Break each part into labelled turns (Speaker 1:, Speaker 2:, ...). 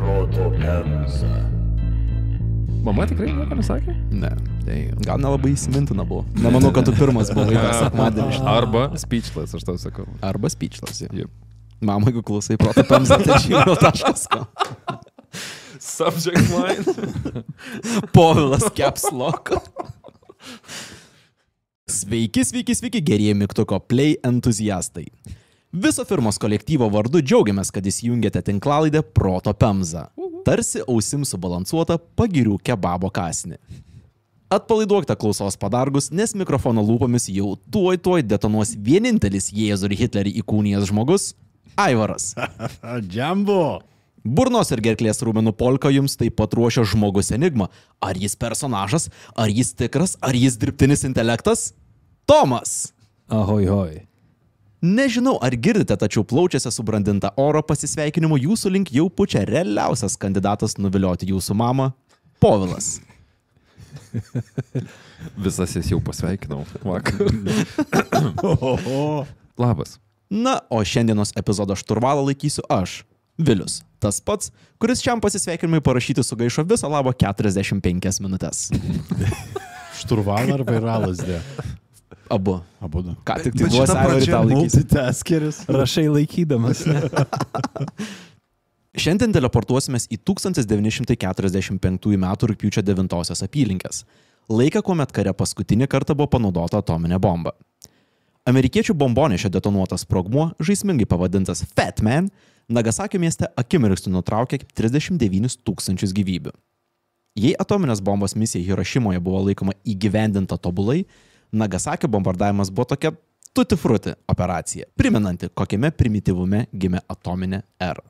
Speaker 1: Proto Pemza.
Speaker 2: Mama tikrai nieko nesakė?
Speaker 3: Ne. Gal nelabai įsimintina buvo. Nemanau, kad tu pirmas buvai sekmadienį.
Speaker 2: Arba speechless, aš tau sakau.
Speaker 3: Arba speechless.
Speaker 2: Yep.
Speaker 3: Mama, jeigu klausai Proto Pemza, tai gmail.com.
Speaker 2: Subject line.
Speaker 3: Povilas caps lock. Sveiki, gerieji mygtuko Play entuziastai. Viso firmos kolektyvo vardu džiaugiamės, kad įsijungėte tinklalaidę Proto Pemza. Tarsi ausim subalansuota pagirių kebabo kąsnį. Atpalaiduokite klausos padargus, nes mikrofono lūpomis jau tuoj detonuos vienintelis Jėzų ir Hitlerį įkūnijęs žmogus – Aivaras.
Speaker 1: Džambo.
Speaker 3: Burnos ir gerklės rūmenų polka jums taip pat ruošia žmogus enigma. Ar jis personažas, ar jis tikras, ar jis dirbtinis intelektas? Tomas!
Speaker 4: Ahoj.
Speaker 3: Nežinau, ar girdite, tačiau plaučiuose subrandinta oro pasisveikinimu jūsų link jau pučia realiausias kandidatas nuvilioti jūsų mamą – Povilas.
Speaker 2: Visas jas jau pasveikinau vakar. Labas.
Speaker 3: Na, o šiandienos epizodo šturvalą laikysiu aš, Vilius. Tas pats, kuris šiam pasisveikinimui parašyti sugaišo viso labo 45 minutės.
Speaker 1: Šturvalą ar vairalas dė?
Speaker 3: Abu.
Speaker 1: Abudu.
Speaker 3: Ką tik tai buvo Aivarį tą laikysi.
Speaker 1: Multitaskeris.
Speaker 4: Rašai laikydamas, ne?
Speaker 3: Šiandien teleportuosimės į 1945 m. rugpjūčio 9 apylinkės. Laiką, kuomet kare paskutinį kartą buvo panaudota atominė bomba. Amerikiečių bombonešio detonuotas sprogmuo, žaismingai pavadintas Fat Man, Nagasakio mieste akimirksniu nutraukė 39 000 gyvybių. Jei atominės bombos misija Hirošimoje buvo laikoma įgyvendinta tobulai, Nagasakio bombardavimas buvo tokia tutti frutti operacija, primenanti, kokiame primityvume gimė atominė era.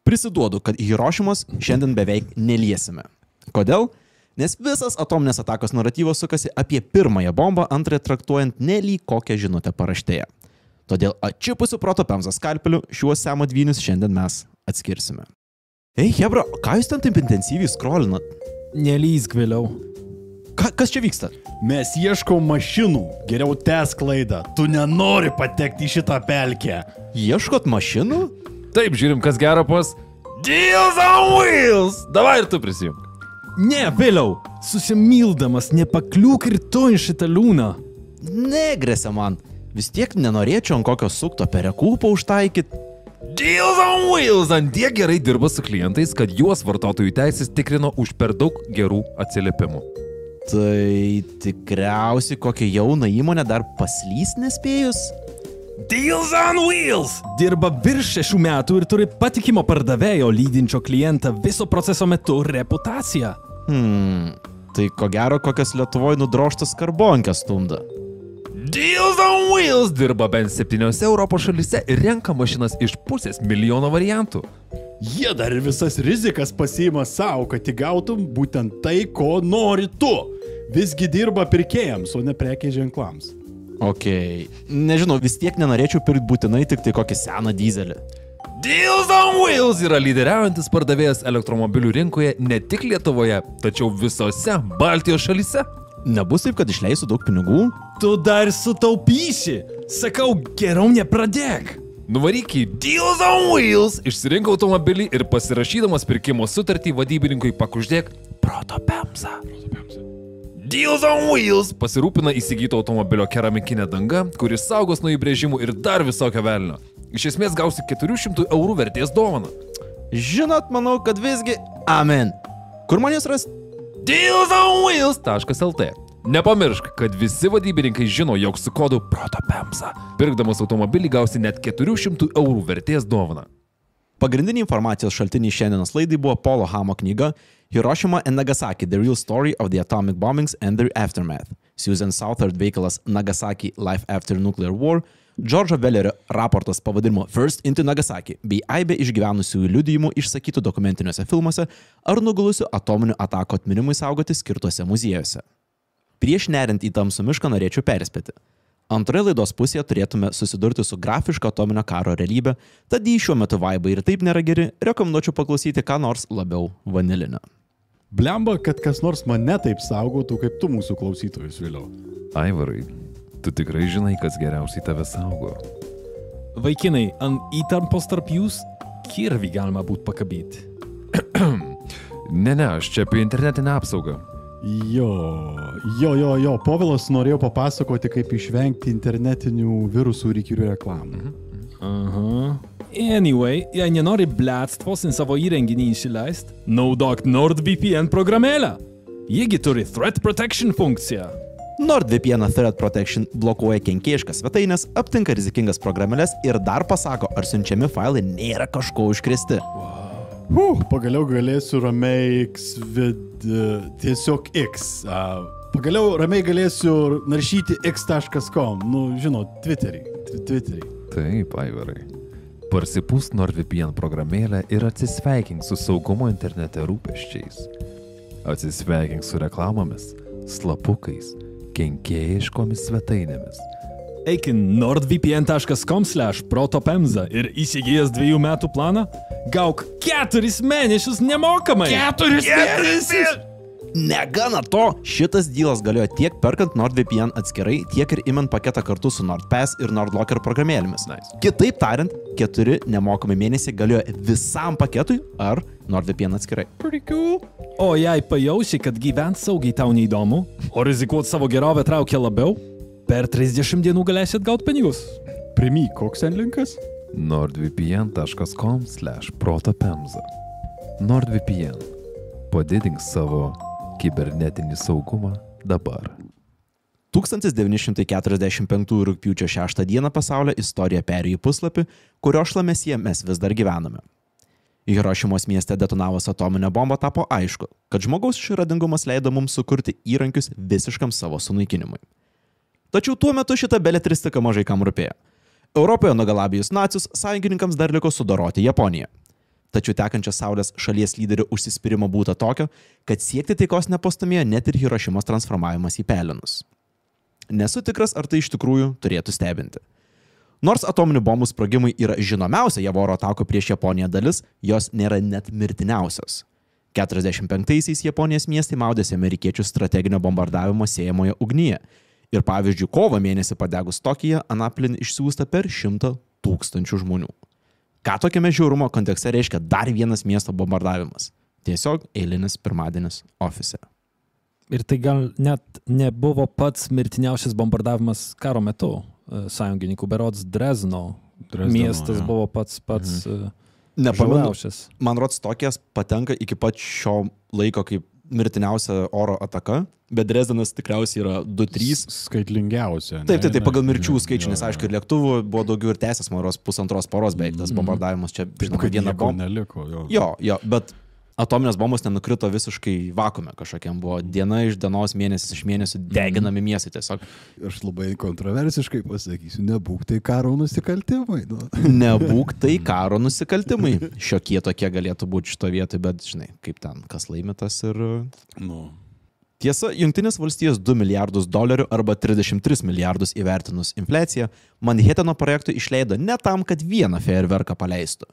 Speaker 3: Prisiduodu, kad Hirošimos šiandien beveik neliesime. Kodėl? Nes visas atominės atakos naratyvas sukasi apie pirmąją bombą, antrąją traktuojant nelyg kokią žinutę paraštėje. Todėl atčipusiu Proto Pemza skalpeliu šiuos semo dvynius šiandien mes atskirsime. Ei, hebra, ką jūs ten taip intensyviai scrollinat?
Speaker 4: Nelysk vėliau.
Speaker 3: Kas čia vyksta?
Speaker 1: Mes ieškom mašinų. Geriau tęsk laidą. Tu nenori patekti į šitą pelkę.
Speaker 3: Ieškot mašinų?
Speaker 2: Taip, žiūrim, kas gero pas Deals on Wheels. Davai ir tu prisijung.
Speaker 4: Ne, vėliau. Susimildamas, nepakliūk ir tu į šitą liūną.
Speaker 3: Negresia man. Vis tiek nenorėčiau ant kokio sukto perekūpo užtaikyti.
Speaker 2: Deals on Wheels ant tiek gerai dirba su klientais, kad juos vartotojų teisės tikrino už per daug gerų atsiliepimų.
Speaker 3: Tai tikriausiai kokią jauną įmonę dar paslys nespėjus?
Speaker 4: Deals on Wheels dirba virš 6 metų ir turi patikimo pardavėjo lydinčio klientą viso proceso metu reputaciją.
Speaker 3: Tai ko gero kokias Lietuvoje nudroštas karbonkės stumda.
Speaker 2: Deals on Wheels dirba bent 7 Europos šalyse ir renka mašinas iš 500 000 variantų.
Speaker 1: Jie dar ir visas rizikas pasiima savo, kad įgautum būtent tai, ko nori tu. Visgi dirba pirkėjams, o ne prekiai ženklams.
Speaker 3: Okei. Nežinau, vis tiek nenorėčiau pirkti būtinai tik tai kokį seną dyzelį.
Speaker 2: Deals on Wheels yra lyderiaujantis pardavėjas elektromobilių rinkoje ne tik Lietuvoje, tačiau visose Baltijos šalyse.
Speaker 3: Nebus taip, kad išleisiu daug pinigų?
Speaker 4: Tu dar sutaupysi. Sakau, geriau nepradėk.
Speaker 2: Nuvaryk į Deals on Wheels, išsirink automobilį ir pasirašydamas pirkimo sutartį vadybininkui pakuždėk Proto Pemza. Deals on Wheels pasirūpina įsigyto automobilio keramikinę dangą, kuris saugos nuo įbrėžimų ir dar visokio velnio. Iš esmės gausi 400 eurų vertės dovaną.
Speaker 3: Žinot, manau, kad visgi... Amen. Kur man jas rasti?
Speaker 2: dealsonwheels.lt. Nepamiršk, kad visi vadybininkai žino, jog su kodu Proto Pemza pirkdamas automobilį gausi net 400 eurų vertės dovaną.
Speaker 3: Pagrindiniai informacijos šaltiniai šiandienos laidai buvo Polo Hamo knyga Hiroshima and Nagasaki – The Real Story of the Atomic Bombings and Their Aftermath, Susan Southard veikalas Nagasaki – Life After Nuclear War, Džordžo Velerio raportas pavadinimu First into Nagasaki bei aibė išgyvenusiųjų liudijimų išsakytų dokumentiniuose filmuose ar nugulusių atominių atakų atminimui saugoti skirtuose muziejuose. Prieš neriant į tamsų mišką norėčiau perspėti. Antroje laidos pusėje turėtume susidurti su grafiška atominio karo realybė, tad jei šiuo metu vaibai ir taip nėra geri, rekomenduočiau paklausyti ką nors labiau vanilinio.
Speaker 1: Blemba, kad kas nors mane taip saugotų, kaip tu mūsų klausytojus vėliau.
Speaker 2: Aivarai, tu tikrai žinai, kas geriausiai tave saugo.
Speaker 4: Vaikinai, ant įtampos tarp jūs kirvį galima būt pakabyti.
Speaker 2: Ne, aš čia apie internetinę apsaugą.
Speaker 1: Jo, Povilas norėjo papasakoti, kaip išvengti internetinių virusų ir įkyrių reklamų.
Speaker 4: Aha. Anyway, jei nenori blettvos į savo įrenginį įsileist, naudok NordVPN programėlę. Jiegi turi Threat Protection funkciją.
Speaker 3: NordVPN Threat Protection blokuoja kenkėjiškas svetainės, aptinka rizikingas programėlės ir dar pasako, ar siunčiami failai nėra kažko užkrėsti.
Speaker 1: Pagaliau galėsiu ramiai tiesiog X. Pagaliau ramiai galėsiu naršyti x.com. Žinot, Twitterį.
Speaker 2: Taip, Aivarai. Parsipūsk NordVPN programėlę ir atsisveikink su saugumo internete rūpesčiais. Atsisveikink su reklamomis, slapukais, kenkėjiškomis svetainėmis.
Speaker 4: Eik į nordvpn.com/protopemza ir įsigijęs 2 metų planą, gauk 4 mėnesius nemokamai.
Speaker 1: 4 mėnesius!
Speaker 3: Negana to, šitas dylas galioja tiek perkant NordVPN atskirai, tiek ir imant paketą kartu su NordPass ir NordLocker programėlėmis.
Speaker 2: Nice.
Speaker 3: Kitaip tariant, 4 nemokami mėnesiai galioja visam paketui ar NordVPN atskirai.
Speaker 2: Pretty cool.
Speaker 4: O jei pajausi, kad gyvent saugiai tau neįdomu, o rizikuot savo gerovę traukia labiau, per 30 dienų galėsit gauti pinigus.
Speaker 1: Primyk, koks ten linkas?
Speaker 2: nordvpn.com/protopemza. NordVPN. Padidink savo kibernetinį saugumą dabar.
Speaker 3: 1945 rugpjūčio 6 dieną pasaulio istorija perėjo į puslapį, kurio šlamesyje mes vis dar gyvename. Hirošimos mieste detonavus atominę bombą tapo aišku, kad žmogaus išradingumas leido mums sukurti įrankius visiškam savo sunaikinimui. Tačiau tuo metu šita beletristika mažai kam rūpėjo. Europoje nugalabijus nacius, sąjungininkams dar liko sudoroti Japoniją. Tačiau tekančios saulės šalies lyderio užsispyrimo būta tokio, kad siekti taikos nepastumėjo net ir Hirošimos transformavimas į pelenus. Nesu tikras, ar tai iš tikrųjų turėtų stebinti. Nors atominių bombų sprogimai yra žinomiausia JAV oro atako prieš Japoniją dalis, jos nėra net mirtiniausios. 45-aisiais Japonijos miestai maudėsi amerikiečių strateginio bombardavimo siejamoje ugnyje. Ir pavyzdžiui, kovo mėnesį padegus Tokiją, anaplin išsiųsta per 100 000 žmonių. Ką tokiame žiaurumo kontekste reiškia dar vienas miesto bombardavimas? Tiesiog eilinis pirmadienis ofise.
Speaker 4: Ir tai gal net nebuvo pats mirtiniausias bombardavimas karo metu. Sąjungininkų berods Dresdeno miestas buvo pats žiauriausias.
Speaker 3: Man rods Tokijas patenka iki pat šio laiko kaip mirtiniausia oro ataka, bet Dresdenas tikriausiai yra 2-3.
Speaker 1: Skaitlingiausia.
Speaker 3: Taip, pagal mirčių skaičių, nes aišku, ir lėktuvų buvo daugiau ir tęsės, man rodos, 1,5 paros beveik tas bombardavimas čia, žinoma, viena bomba. Jo, bet atominės bombos nenukrito visiškai vakuume kažkokiam, buvo diena iš dienos, mėnesis iš mėnesių deginami miestai tiesiog.
Speaker 1: Aš labai kontroversiškai pasakysiu, nebūk tai karo nusikaltimai.
Speaker 3: Nebūk tai karo nusikaltimai. Šiokie tokie galėtų būti šito vietoj, bet žinai, kaip ten, kas laimitas ir... Tiesa, Jungtinės valstijos $2 milijardus arba 33 milijardus įvertinus infliaciją, Manhatano projektui išleido ne tam, kad vieną fejerverką paleistų.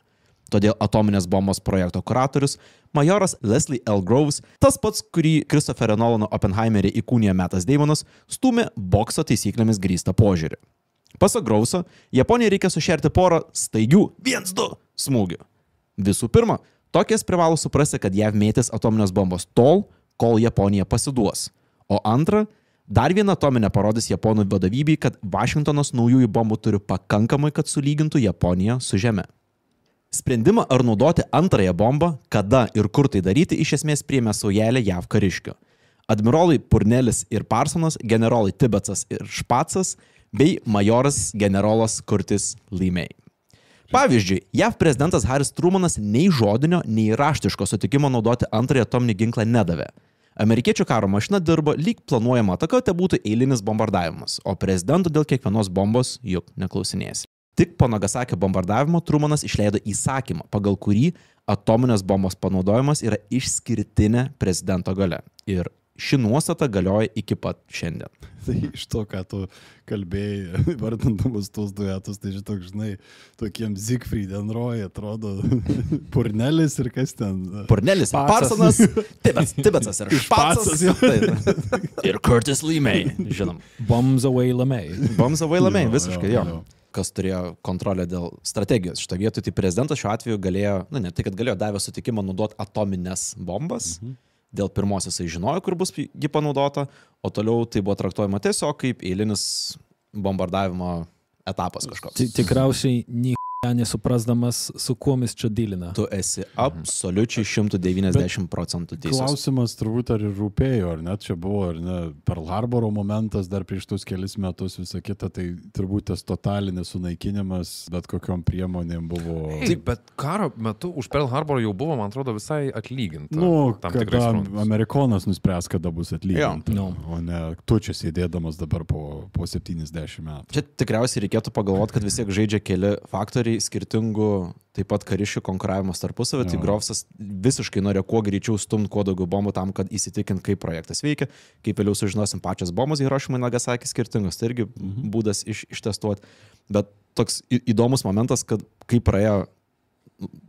Speaker 3: Todėl atominės bombos projekto kuratorius, majoras Leslie L. Groves, tas pats, kurį Christopher Nolano Oppenheimerį įkūnija Mattas Damonas, stūmė bokso taisyklėmis grįstą požiūrį. Pasak Groves'o, Japonijai reikia sušerti porą staigių 1-2 smūgių. Visų pirma, Tokijas privalo suprasti, kad JAV mėtys atominės bombos tol, kol Japonija pasiduos. O antra, dar viena atominė parodys Japonų vadovybei, kad Vašingtonas naujųjų bombų turi pakankamai, kad sulygintų Japoniją su žeme. Sprendimą ar naudoti antrąją bombą, kada ir kur tai daryti, iš esmės priėmė saujelė JAV kariškių. Admirolai Purnelis ir Parsonas, generolai Tibetsas ir Špacas bei majoras generolas Curtis LeMay. Pavyzdžiui, JAV prezidentas Haris Trumanas nei žodinio, nei raštiško sutikimo naudoti antrąjį atominį ginklą nedavė. Amerikiečių karo mašina dirbo, lyg planuojama ataka, tai būtų eilinis bombardavimas, o prezidento dėl kiekvienos bombos juk neklausinės. Tik po Nagasakio bombardavimo Trumanas išleido įsakymą, pagal kurį atominės bombos panaudojimas yra išskirtinė prezidento galia. Ir ši nuostata galioja iki pat šiandien.
Speaker 1: Tai iš to, ką tu kalbėjai, vardindamas tos duetus, tai žitok, žinai, tokiem Siegfried and Roy atrodo Purnelis ir kas ten?
Speaker 3: Purnelis, Parsonas, Tibetsas ir Špacas. Ir Curtis LeMay, žinom.
Speaker 4: Bombs away LeMay.
Speaker 3: Bombs away LeMay, visiškai, jo. kas turėjo kontrolę dėl strategijos. Šito vietoj tai prezidentas šiuo atveju galėjo, ne tai, kad galėjo davė sutikimą naudoti atominės bombas. Dėl pirmos jisai žinojo, kur bus ji panaudota, o toliau tai buvo traktuojama tiesiog kaip eilinis bombardavimo etapas kažkoks.
Speaker 4: Tikriausiai nesuprasdamas, su kuo mes čia dylina.
Speaker 3: Tu esi absoliučiai 190% teisus.
Speaker 1: Klausimas turbūt ar ir rūpėjo, ar net čia buvo, ar ne, Pearl Harboro momentas dar prieš tus kelis metus, visą kitą, tai turbūt tas totalinis sunaikinimas bet kokiom priemonėm buvo...
Speaker 2: Taip, bet karo metu už Pearl Harboro jau buvo, man atrodo, visai atlyginta.
Speaker 1: Kada Amerikonas nuspręs, kada bus atlyginta, o ne tu čia sėdėdamas dabar po 70 metų.
Speaker 3: Čia tikriausiai reikėtų pagalvoti, kad vis tiek žaidžia keli faktoriai skirtingų taip pat kariškių konkuravimas tarpusavį, tai Groffsas visiškai norėjo kuo greičiau stumti kuo daugiau bombų tam, kad įsitikint, kaip projektas veikia, kaip vėliau sužinosim pačias bombas Hirošimai Nagasaki skirtingos, tai irgi būdas ištestuoti. Bet toks įdomus momentas, kad kai praėjo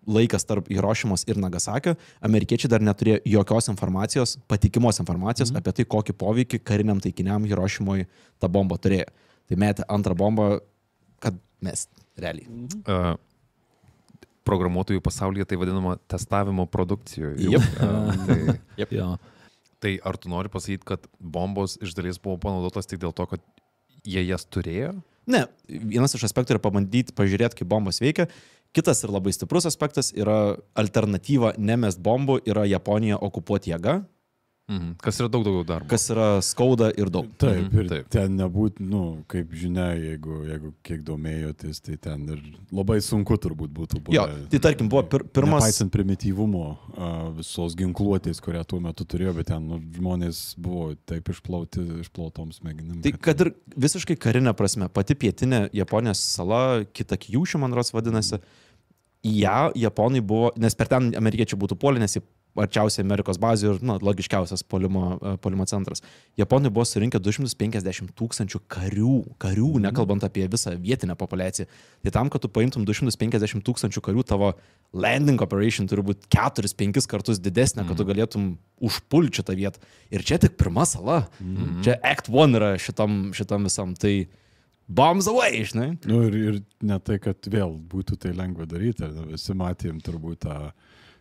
Speaker 3: laikas tarp Hirošimos ir Nagasakio, amerikiečiai dar neturėjo jokios informacijos, patikimos informacijos apie tai, kokį poveikį kariniam taikiniam Hirošimoje ta bomba turėjo. Tai metė antrą bombą, kad mes realiai.
Speaker 2: Programuotojų pasaulyje tai vadinama testavimo produkcijoje. Tai ar tu nori pasakyti, kad bombos iš dalies buvo panaudotas tik dėl to, kad jie jas turėjo?
Speaker 3: Ne, vienas iš aspektų yra pabandyti pažiūrėti, kaip bombos veikia. Kitas ir labai stiprus aspektas yra alternatyva nemest bombų, yra Japonija okupuoti jėga.
Speaker 2: Kas yra daug daugiau darbo.
Speaker 3: Kas yra skauda ir daug.
Speaker 1: Taip, ir ten nebūt, kaip žinia, jeigu kiek domėjotės, tai ten ir labai sunku turbūt būtų buvę.
Speaker 3: Jo, tai tarkim buvo pirmas...
Speaker 1: Nepaisant primityvumo visos ginkluotės, kurią tuo metu turėjo, bet ten žmonės buvo taip išplautom smegenimis.
Speaker 3: Tai kad ir visiškai karinė prasme, pati pietinė Japonijos sala, Kitakyūši, man rodos vadinasi, Japonai buvo, nes per ten amerikiečiai būtų puolę, nes arčiausiai Amerikos bazių ir logiškiausias puolimo centras. Japonai buvo surinkę 250 000 karių, nekalbant apie visą vietinę populiaciją. Tai tam, kad tu paimtum 250 000 karių, tavo landing operation turi būti 4-5 kartus didesnė, kad tu galėtum užpulti šitą vietą. Ir čia tik pirma sala. Čia Act 1 yra šitam visam. Tai bombs away, žinai.
Speaker 1: Ir ne tai, kad vėl būtų tai lengva daryti. Visi matėm turbūt tą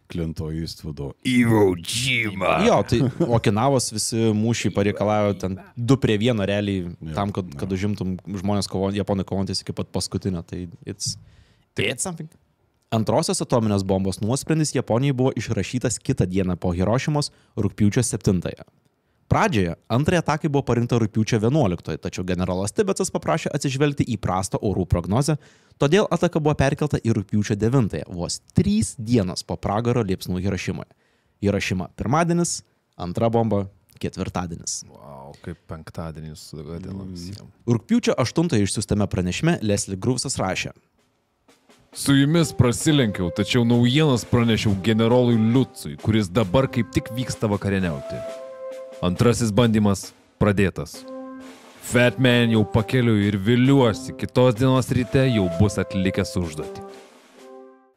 Speaker 1: Klinto Eastwoodo Iwo Jima.
Speaker 3: Jo, tai Okinavos visi mūšiai pareikalavo ten 2-1 realiai tam, kad užimtum žmonės Japonai kovojantis iki pat paskutinio. Tai it's something. Antrosios atominės bombos nuosprendis Japonijai buvo išrašytas kitą dieną po Hirošimos rugpjūčio 7-ąją. Pradžioje antrai atakai buvo parinkta rugpjūčio 11-ąją, tačiau generolas Tibetsas paprašė atsižvelgti į prastą orų prognozę, todėl ataka buvo perkelta į rugpjūčio 9-ąją, vos 3 dienos po pragaro liepsnų Hirošimoje. Hirošima pirmadienis, antra bomba ketvirtadienis.
Speaker 2: Wow, kaip penktadienis sugadino visiems.
Speaker 3: Rugpjūčio 8-ąją išsiųstame pranešime Leslie Groovesas rašė:
Speaker 2: Su jumis prasilenkiau, tačiau naujienas pranešiau generolui Liucui, kuris dabar kaip tik vyksta vakarieniauti. Antrasis bandymas pradėtas. Fat Man jau pakeliu ir viliuosi, kitos dienos ryte jau bus atlikęs užduotį.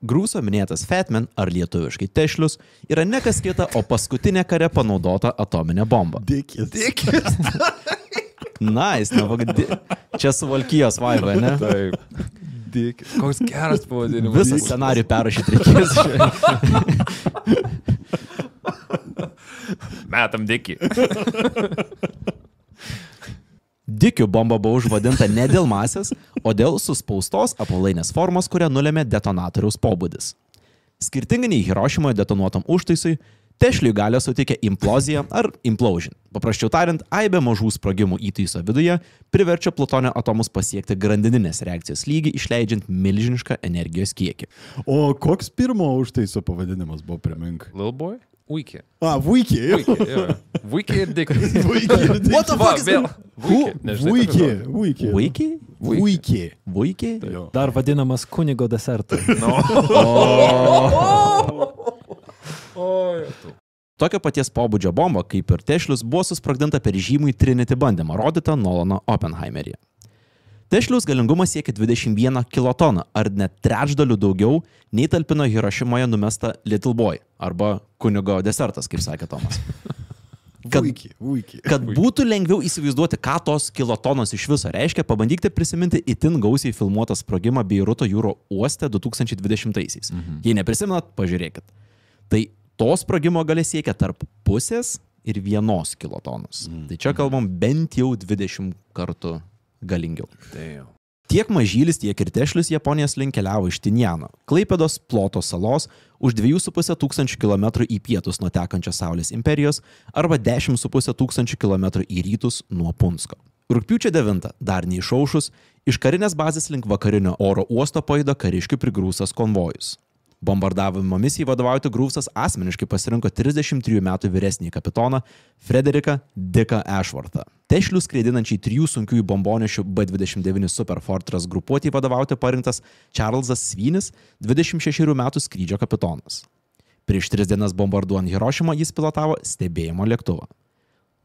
Speaker 3: Grūso minėtas Fat Man, ar lietuviškai Tešlius, yra ne kas kita, o paskutinė kare panaudota atominė bomba.
Speaker 1: Dikis.
Speaker 3: Nice, čia Suvalkijos vaiba, ne?
Speaker 2: Taip. Dikis. Koks geras pavadinimas.
Speaker 3: Visą scenarijų perrašyti reikės.
Speaker 2: Metam Dikį.
Speaker 3: Dikių bomba buvo užvadinta ne dėl masės, o dėl suspaustos apvalainės formos, kurią nulėmė detonatoriaus pobūdis. Skirtingai nei Hirošimoje detonuotam užtaisui, Tešliui galią suteikia implozija ar implosion. Paprasčiau tariant, aibė mažų sprogimų įtaiso viduje priverčia plutonio atomus pasiekti grandininės reakcijos lygį, išleidžiant milžinišką energijos kiekį.
Speaker 1: O koks pirmo užtaiso pavadinimas buvo, primink?
Speaker 2: Little Boy? Vuikė.
Speaker 1: Vuikė.
Speaker 2: Vuikė ir Dikas.
Speaker 3: What the fuck is that? Vuikė?
Speaker 4: Dar vadinamas kunigo desertai.
Speaker 3: Tokio paties pobūdžio bomba, kaip ir Tešlius, buvo susprogdinta per žymųjį Trinity bandymą, rodytą Nolano Oppenheimeryje. Tešliaus galingumas siekia 21 kilotoną, ar net trečdalių daugiau, nei talpino Hirošimoje numesta Little Boy, arba kunigo desertas, kaip sakė Tomas. Kad būtų lengviau įsivaizduoti, ką tos kilotonos iš viso reiškia, pabandykite prisiminti itin gausiai filmuotą sprogimą Beiruto jūro uoste 2020-aisiais. Jei neprisimenat, pažiūrėkit. Tai to sprogimo galia siekia tarp 0,5 ir 1 kilotonos. Tai čia kalbam bent jau 20 kartų galingiau. Tiek Mažylis, tiek ir Tešlius Japonijos link keliavo iš Tinjano, Klaipėdos ploto salos, už 2,5 tūkstančių kilometrų į pietus nuo tekančios Saulės imperijos arba 10,5 tūkstančių kilometrų į rytus nuo Punsko. Rugpjūčio 9, dar neišaušus, iš karinės bazės link vakarinio oro uosto pajudo kariškių prigrūstas konvojus. Bombardavimo misijai vadovauti Grūvsas asmeniškai pasirinko 33 metų vyresnį kapitoną Frederiką Dicką Ashworthą. Tešlių skraidinančiai 3 sunkiųjų bombonešių B-29 Super Fortress grupuotį vadovauti parinktas Čarlzas Svinis, 26 metų skrydžio kapitonas. Prieš 3 dienas bombarduojant Hirošimą jis pilotavo stebėjimo lėktuvą.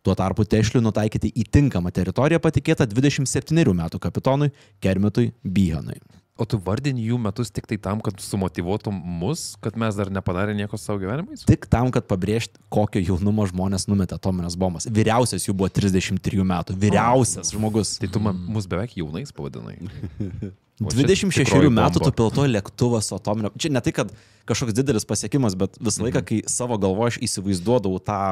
Speaker 3: Tuo tarpu Tešlių nutaikyti į tinkamą teritoriją patikėta 27 metų kapitonui Kermitui Behanui.
Speaker 2: O tu vardini jų metus tik tai tam, kad sumotyvuotum mus, kad mes dar nepadarė nieko savo gyvenimais?
Speaker 3: Tik tam, kad pabrėžti, kokio jaunumo žmonės numetė atominės bombas. Vyriausias jų buvo 33 metų. Vyriausias žmogus.
Speaker 2: Tai tu mus beveik jaunais pavadinai.
Speaker 3: 26 metų tu pilotuoji lėktuvą su atominė. Čia ne tai, kad kažkoks didelis pasiekimas, bet visą laiką, kai savo galvoje aš įsivaizduodavau tą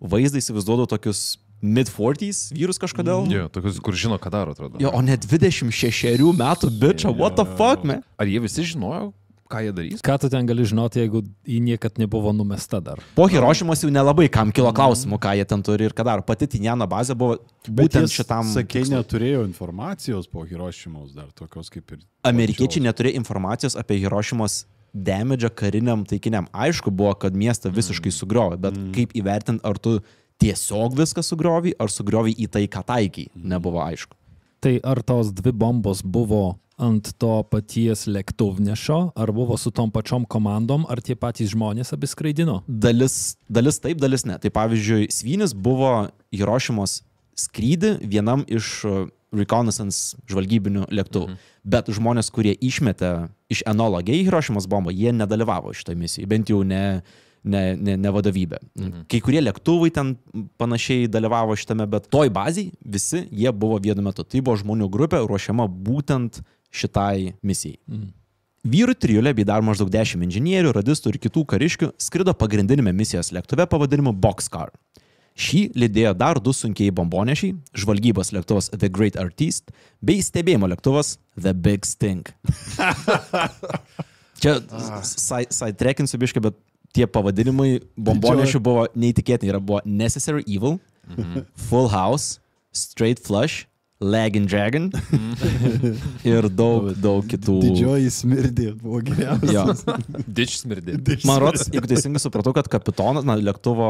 Speaker 3: vaizdą, įsivaizduodavau tokius mid-40s vyrus kažkodėl.
Speaker 2: Jo, tokius, kur žino, ką daro, atrodo.
Speaker 3: Jo, o ne 26 metų, bičia, what the fuck, man?
Speaker 2: Ar jie visi žinojo, ką jie darys?
Speaker 4: Ką tu ten gali žinoti, jeigu ji niekad nebuvo numesta dar?
Speaker 3: Po Hirošimos jau nelabai kam kilo klausimų, ką jie ten turi ir ką daro. Pati Tinjano bazė buvo būtent šitam...
Speaker 1: Sakei, neturėjo informacijos po Hirošimos dar tokios kaip ir...
Speaker 3: Amerikiečiai neturėjo informacijos apie Hirošimos damage kariniam taikiniam. Aišku buvo, kad miestą visiškai sugriovė, bet kaip įvertinti, ar tu tiesiog viską sugriovė, ar sugriovė į tai, ką taikiai, nebuvo aišku.
Speaker 4: Tai ar tos 2 bombos buvo ant to paties lėktuvnešio, ar buvo su tom pačiom komandom, ar tie patys žmonės abi skraidino?
Speaker 3: Dalis taip, dalis ne. Tai pavyzdžiui, Svinis buvo Hirošimos skrydį vienam iš reconnaissance žvalgybinių lėktuvų. Bet žmonės, kurie išmetė iš Enola Gay Hirošimos bombą, jie nedalyvavo šitą misiją, bent jau ne vadovybė. Kai kurie lėktuvai ten panašiai dalyvavo šitame, bet toj bazėj visi jie buvo vienu metu. Tai buvo žmonių grupė ruošiama būtent šitai misijai. Vyrų trijulė bei dar maždaug 10 inžinierių, radistų ir kitų kariškių skrido pagrindinėme misijos lėktuve pavadinimu Boxcar. Šį lydėjo dar 2 sunkiai bombonešiai, žvalgybos lėktuvas The Great Artist bei stebėjimo lėktuvas The Big Sting. Čia side-trackinsiu biškai, bet tie pavadinimai bombonešių buvo neįtikėtini. Buvo Necessary Evil, Full House, Straight Flush, Lagging Dragon ir daug kitų.
Speaker 1: Didžioji smirdė buvo geriausias.
Speaker 2: Ditch smirdė.
Speaker 3: Man rodos, jeigu teisingai supratau, kad kapitonas, lėktuvo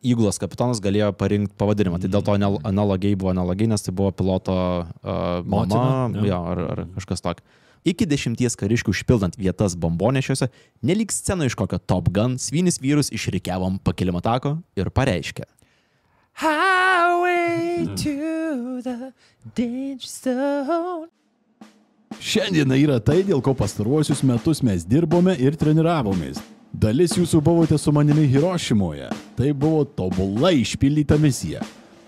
Speaker 3: įgulos kapitonas galėjo parinkti pavadinimą. Tai dėl to analogiai buvo analogiai, nes tai buvo piloto mama ar kažkas tokio. Iki 10 kariškių užpildant vietas bombonešiuose, nelyg sceno iš kokio Top Gun, Svinis vyrus išrikiavom pakilimo tako ir pareiškė.
Speaker 2: Highway to the danger zone.
Speaker 1: Šiandieną yra tai, dėl ko pastaruosius metus mes dirbome ir treniravomės. Dalis jūsų buvote su manimi Hirošimoje. Tai buvo tobulai išpildyta misija.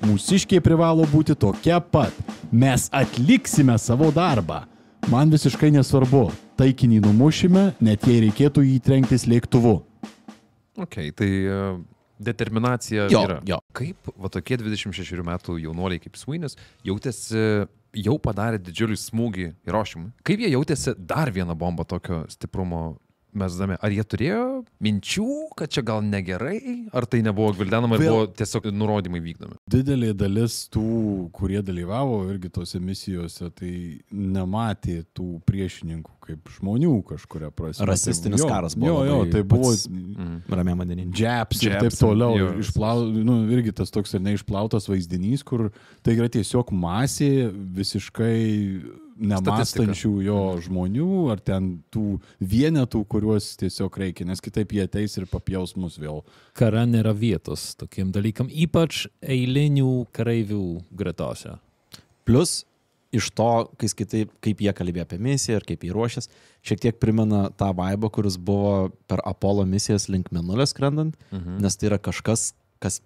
Speaker 1: Mūsiškiai privalo būti tokia pat. Mes atliksime savo darbą. Man visiškai nesvarbu. Taikinį numušime, net jei reikėtų jį trenktis lėktuvu.
Speaker 2: Okay, tai determinacija yra.
Speaker 3: Jo.
Speaker 2: Kaip va tokie 26 metų jaunuoliai kaip Svinis jautėsi, jau padarė didžiulį smūgį Hirošimui? Kaip jie jautėsi dar vieną bombą tokio stiprumo mesdami? Ar jie turėjo minčių, kad čia gal negerai? Ar tai nebuvo gvildenama ir buvo tiesiog nurodymai vykdomi?
Speaker 1: Didelė dalis tų, kurie dalyvavo irgi tose misijose, tai nematė tų priešininkų kaip žmonių kažkuria prasme.
Speaker 3: Rasistinis karas buvo.
Speaker 1: Jo, tai buvo
Speaker 3: ramiam vandenyne.
Speaker 1: Japs ir taip toliau. Irgi tas toks ir neišplautas vaizdinys, kur tai yra tiesiog masė visiškai nemąstančių jo žmonių, ar ten tų vienetų, kuriuos tiesiog reikia, nes kitaip jie ateis ir papjaus mus vėl.
Speaker 4: Kare nėra vietos tokiem dalykam, ypač eilinių kareivių gretose.
Speaker 3: Plus, iš to, kai skaitai, kaip jie kalbėjo apie misiją ir kaip jie ruošės, šiek tiek primena tą vaibą, kuris buvo per Apollo misijas link Mėnulio skrendant, nes tai yra kažkas, kas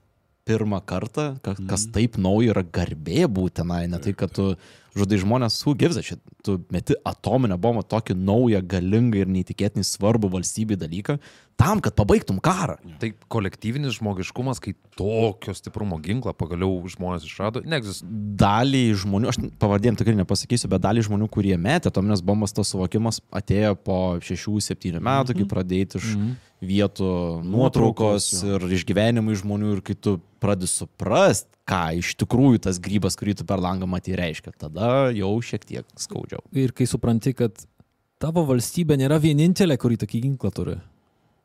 Speaker 3: pirmą kartą, kas taip nauja yra garbė būti tenai, ne tai, kad tu žudai žmonės, who gives a shit, tu meti atominę bombą, tokį naują, galingą ir neįtikėtinį svarbų valstybį dalyką, tam, kad pabaigtum karą.
Speaker 2: Tai kolektyvinis žmogiškumas, kai tokio stiprumo ginklą pagaliau žmonės išrado, neegzistuoja.
Speaker 3: Daliai žmonių, aš pavardėm tikrai nepasakysiu, bet daliai žmonių, kurie metė atominės bombas, tas suvokimas atėjo po 6-7 metų, kai pradėti iš vietų nuotraukos ir išgyvenimai žmonių ir kai tu pradedi suprast, ką iš tikrųjų tas grybas, kurį tu per langą matai reiškia, tada jau šiek tiek skaudžiau.
Speaker 4: Ir kai supranti, kad tavo valstybė nėra vienintelė, kuri tokį ginklą turi.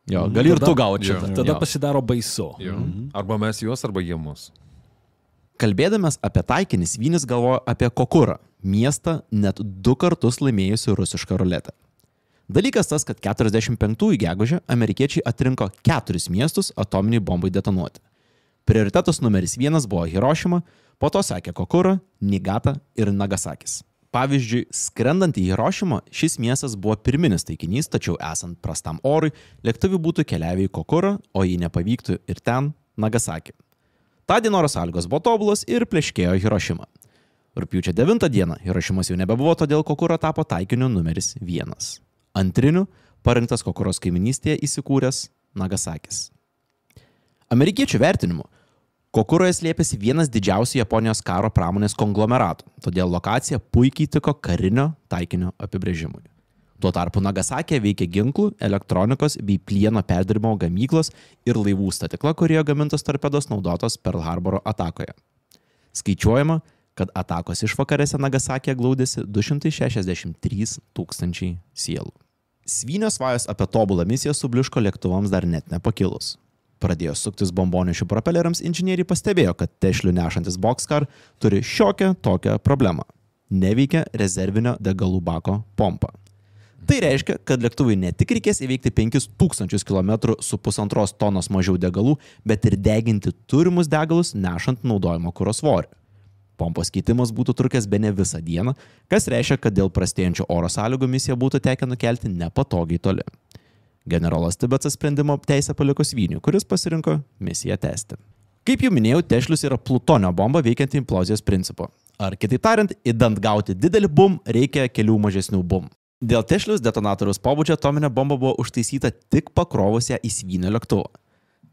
Speaker 3: Jo, gali ir tu gauti šitą.
Speaker 4: Tada pasidaro baisu.
Speaker 2: Arba mes juos, arba jie mus.
Speaker 3: Kalbėdamas apie taikinį, Svinis galvojo apie Kokurą, miestą net 2 kartus laimėjusių rusišką ruletę. Dalykas tas, kad 45 gegužę amerikiečiai atrinko 4 miestus atominiai bombai detonuoti. Prioritetas numeris 1 buvo Hirošima, po to sekė Kokura, Nigata ir Nagasakis. Pavyzdžiui, skrendant į Hirošimą, šis miestas buvo pirminis taikinys, tačiau esant prastam orui, lėktuvai būtų keliavę į Kokurą, o jei nepavyktų ir ten Nagasakį. Ta diena oro sąlygos buvo tobulos ir pleškėjo Hirošimą. Rugpjūčio 9 dieną Hirošimas jau nebebuvo, todėl Kokura tapo taikiniu numeris 1. Antriniu parinktas Kokuros kaiminystėje įsikūręs Nagasakis. Amerikiečių vertinimu, Kokuroje slėpėsi vienas didžiausių Japonijos karo pramonės konglomeratų, todėl lokacija puikiai tiko karinio taikinio apibrėžimui. Tuo tarpu Nagasakėje veikė ginklų, elektronikos bei plieno perdirbimo gamyklos ir laivų statykla, kurioje gamintos torpedos naudotos Pearl Harboro atakoje. Skaičiuojama, kad atakos išvakarėse Nagasakėje glaudėsi 263 000 sielų. Svinio svajos apie tobulą misiją subliuško lėktuvams dar net nepakilus. Pradėjo suktis bombonešių propeleriams, inžinieriai pastebėjo, kad tešlių nešantis Boxcar turi šiokią tokią problemą. Neveikia rezervinio degalų bako pompa. Tai reiškia, kad lėktuvui ne tik reikės įveikti 5000 km su 1,5 tonos mažiau degalų, bet ir deginti turimus degalus nešant naudojimo kuro svorį. Pompos keitimas būtų trukęs bene visą dieną, kas reiškia, kad dėl prastėjančio oro sąlygų misiją būtų tekę nukelti nepatogiai toli. Generolas Tibetsas sprendimo teisę paliko Sviniui, kuris pasirinko misiją tęsti. Kaip jau minėjau, tešlius yra plutonio bomba veikianti implozijos principu. Ar kitaip tariant, idant gauti didelį bum, reikia kelių mažesnių bum. Dėl tešlius detonatoriaus pobūdžio atominė bomba buvo užtaisyta tik pakrovus ją į Svinio lėktuvą.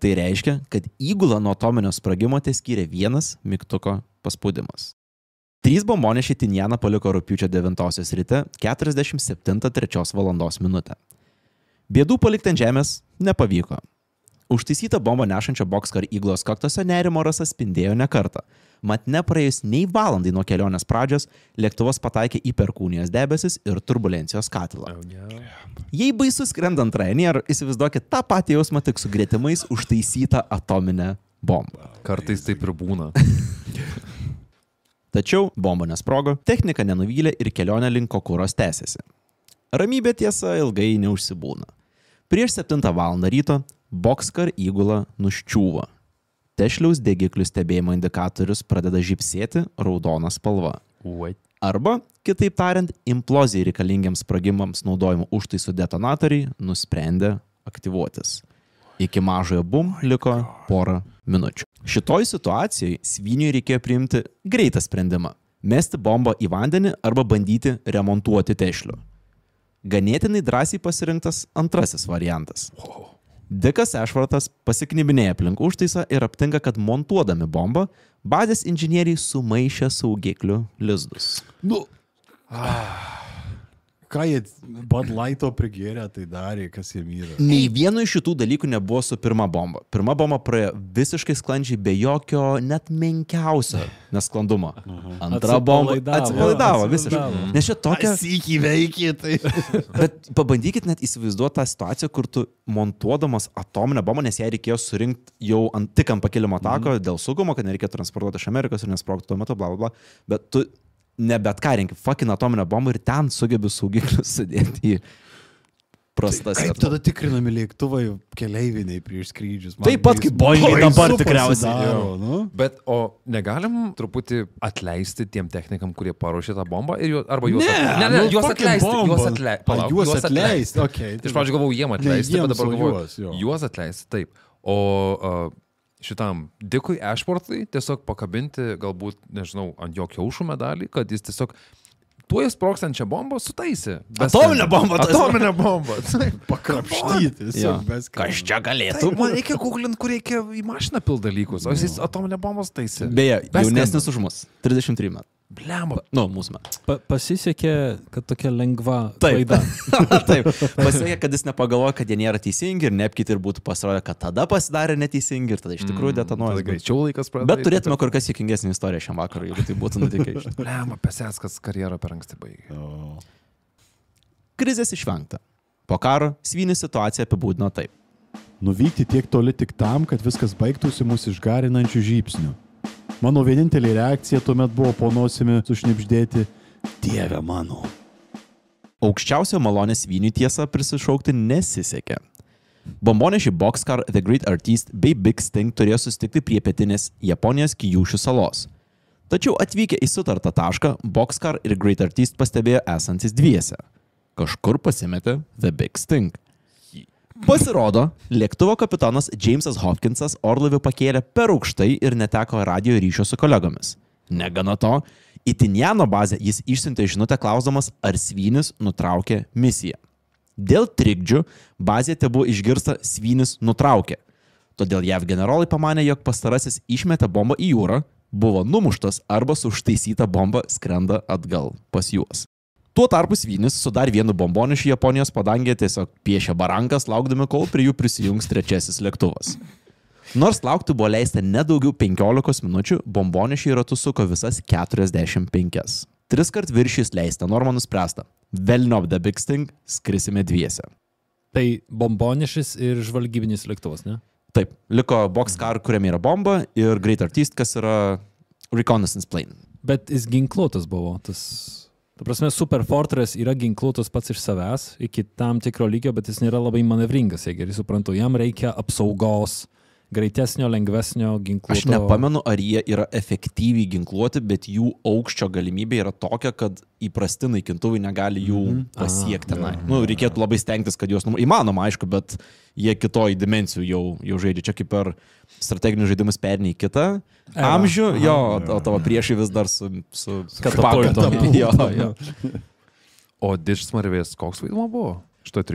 Speaker 3: Tai reiškia, kad įgulą nuo atominio sprogimo teskyrė vienas mygtuko paspaudimas. 3 bombonešiai Tinjaną paliko rugpjūčio 9 ryte 47:03 val. Bėdų palikti ant žemės nepavyko. Užtaisyta bomba nešančio Boxcar įgulos kaktose nerimo rasas spindėjo ne kartą. Mat nepraėjus nei valandai nuo kelionės pradžios, lėktuvas pataikė į perkūnijos debesis ir turbulencijos katilą. Jei baisu skrendant Ryanair, įsivaizduokit tą patį jausmą tik su gretimais užtaisyta atominė bomba.
Speaker 2: Kartais taip ir būna.
Speaker 3: Tačiau bomba nesprogo, technika nenuvylė ir kelionė link Kokuros tęsėsi. Ramybė tiesa ilgai neužsibūna. Prieš 7 val. Ryto Boxcar įgula nuščiūva. Tešliaus degiklių stebėjimo indikatorius pradeda žybsėti raudona spalva. Arba, kitaip tariant, implozijai reikalingiams sprogimams naudojimų užtaisų detonatoriai nusprendė aktyvuotis. Iki mažojo bum liko porą minučių. Šitoj situacijai Sviniui reikėjo priimti greitą sprendimą – mesti bombą į vandenį arba bandyti remontuoti tešlių. Ganėtinai drąsiai pasirinktas antrasis variantas. Dikas Ešvartas pasiknibinėja aplink užtaisą ir aptinka, kad montuodami bombą, bazės inžinieriai sumaišė saugiklių lizdus.
Speaker 1: Ką jie Bud Lighto prigėrė, tai darė, kas jiem yra.
Speaker 3: Nei vieno iš šitų dalykų nebuvo su pirma bomba. Pirma bomba praėjo visiškai sklandžiai, be jokio net menkiausio nesklandumo. Antra bomba atsipalaidavo visiškai. Nes čia tokia...
Speaker 1: Sykį veikė, tai...
Speaker 3: Bet pabandykit net įsivaizduoti tą situaciją, kur tu montuodamas atominę bombą, nes ją reikėjo surinkti jau tik ant pakilimo tako dėl saugumo, kad nereikėjo transportuoti iš Amerikos ir nesprogti tuo metu, bla bla bla. Bet tu ne bet ką renki, fucking atominę bombą ir ten sugebi saugiklius sudėti į prastas.
Speaker 1: Kaip tada tikrinami lėktuvai keleiviniai prieš skrydžius?
Speaker 3: Taip pat kaip Boeingai dabar tikriausiai.
Speaker 2: Bet o negalim truputį atleisti tiem technikam, kurie paruošė tą bombą ir arba juos atleisti.
Speaker 1: Juos atleisti.
Speaker 2: Iš pradžių galvojau, jiem atleisti, bet dabar galvoju, juos atleisti, taip. O šitam Dikui Ashworthui tiesiog pakabinti galbūt, nežinau, ant jo kiaušų medalį, kad jis tiesiog tuo sprogstančią bombą sutaisė.
Speaker 3: Atominę bombą.
Speaker 2: Atominę bombą.
Speaker 1: Pakrapštyti.
Speaker 3: Kas čia galėtų?
Speaker 2: Tai man reikia googlinti, kur reikia į mašiną pilt dalykus, o jis atominę bombą taisė.
Speaker 3: Beje, jaunesnis už mus. 33 metų.
Speaker 2: Blemba.
Speaker 3: Nu, mūsų metų.
Speaker 4: Pasisekė, kad tokia lengva klaida.
Speaker 3: Taip. Pasisekė, kad jis nepagalvoja, kad jie nėra teisingi ir neapkiti ir būtų pasirodę, kad tada pasidarė neteisingi ir tada iš tikrųjų detonuoja.
Speaker 2: Greičiau laikas pradėjo.
Speaker 3: Bet turėtume kur kas juokingesnį istoriją šiam vakarui, jeigu tai būtų nutikę.
Speaker 2: Blemba, Peseckas karjerą per anksti baigė.
Speaker 3: Krizės išvengta. Po karo Svynis situaciją apibūdino taip.
Speaker 1: Nuvykti tiek toli tik tam, kad viskas baigtųsi mūsų išgarinančių žybsnių. Mano vienintelė reakcija tuomet buvo po nosimi sušnibždėti Dieve mano.
Speaker 3: Aukščiausio malonės Svyniui tiesa prisišaukti nesisekė. Bombonešiai Boxcar, The Great Artist bei Big Sting turėjo susitikti prie pietinės Japonijos Kyushu salos. Tačiau atvykę į sutartą tašką, Boxcar ir Great Artist pastebėjo esantis dviese. Kažkur pasimetė The Big Sting. Pasirodo, lėktuvo kapitonas Jamesas Hopkinsas orlaivių pakėlė per aukštai ir neteko radio ryšio su kolegomis. Negana to, į Tinjano bazę jis išsiuntė žinutę klausdamas, ar Svynis nutraukė misiją. Dėl trikdžių bazėje tebuvo išgirsta Svynis nutraukė. Todėl JAV generolai pamanė, jog pastarasis išmetė bombą į jūrą, buvo numuštas arba su užtaisyta bomba skrenda atgal pas juos. Tuo tarpu Svynis su dar vienu bombonešiu Japonijos padangėje tiesiog piešė barankas, laukdami, kol prie jų prisijungs trečiasis lėktuvas. Nors laukti buvo leista nedaugiau 15 minučių, bombonešiai ratu suko visas 45. 3 kart viršys leista normą nuspręsta. Velniop The Big Sting, skrisime dviese.
Speaker 4: Tai bombonešis ir žvalgybinis lėktuvas, ne?
Speaker 3: Taip, liko Boxcar, kuriame yra bomba, ir Great Artist, kas yra reconnaissance plane.
Speaker 4: Bet jis ginkluotas buvo, tas... Ta prasme, Super Fortress yra ginkluotas pats iš savęs iki tam tikro lygio, bet jis nėra labai manevringas, jei gerai suprantu. Jam reikia apsaugos, greitesnio, lengvesnio ginkluoto.
Speaker 3: Aš nepamenu, ar jie yra efektyviai ginkluoti, bet jų aukščio galimybė yra tokia, kad įprasti naikintuvai negali jų pasiekti. Reikėtų labai stengtis, kad juos įmanoma, aišku, bet jie kitoj dimensijų jau žaidžia. Čia kaip per strateginius žaidimus perni į kitą amžių, o tavo priešai vis dar su
Speaker 4: katapultom.
Speaker 2: O Didžsmarvės koks vaidmuo buvo?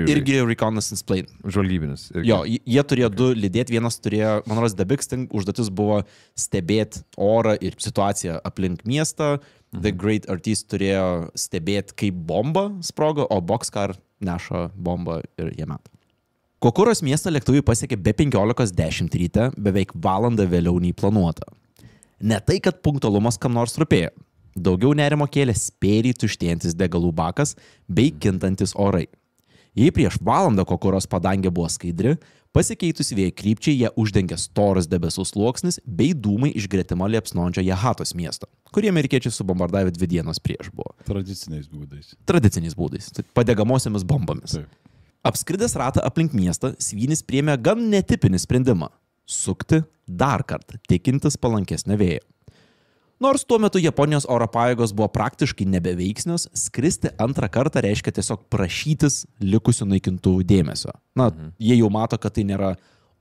Speaker 3: Irgi reconnaissance plane.
Speaker 2: Žvalgybinis.
Speaker 3: Jo, jie turėjo 2 lydėti, vienas turėjo, man rodos, The Big Sting užduotis buvo stebėti orą ir situaciją aplink miestą, The Great Artist turėjo stebėti, kaip bomba sprogo, o Boxcar neša bombą ir jie meta. Kokuros miestą lėktuvai pasiekė be 15:10 ryte, beveik valandą vėliau nei planuota. Ne tai, kad punktualumas kam nors rūpėjo. Daugiau nerimo kėlė spėriai tuštėjantis degalų bakas bei kintantis orai. Jei prieš valandą Kokuros padangė buvo skaidri, pasikeitus vėjo krypčiai ją uždengė storas debesų sluoksnis bei dūmai iš gretimo liepsnojančio Jahatos miesto, kurį amerikiečiai subombardavė 2 dienos prieš buvo.
Speaker 1: Tradiciniais būdais.
Speaker 3: Tradiciniais būdais, padegamosiamis bombomis.
Speaker 1: Taip.
Speaker 3: Apskridęs ratą aplink miestą, Svynis priėmė gan netipinį sprendimą – sukti dar kartą, tikintis palankesnę vėją. Nors tuo metu Japonijos oro pajėgos buvo praktiškai nebeveiksnios, skristi antrą kartą reiškia tiesiog prašytis likusių naikintuvų dėmesio. Jie jau mato, kad tai nėra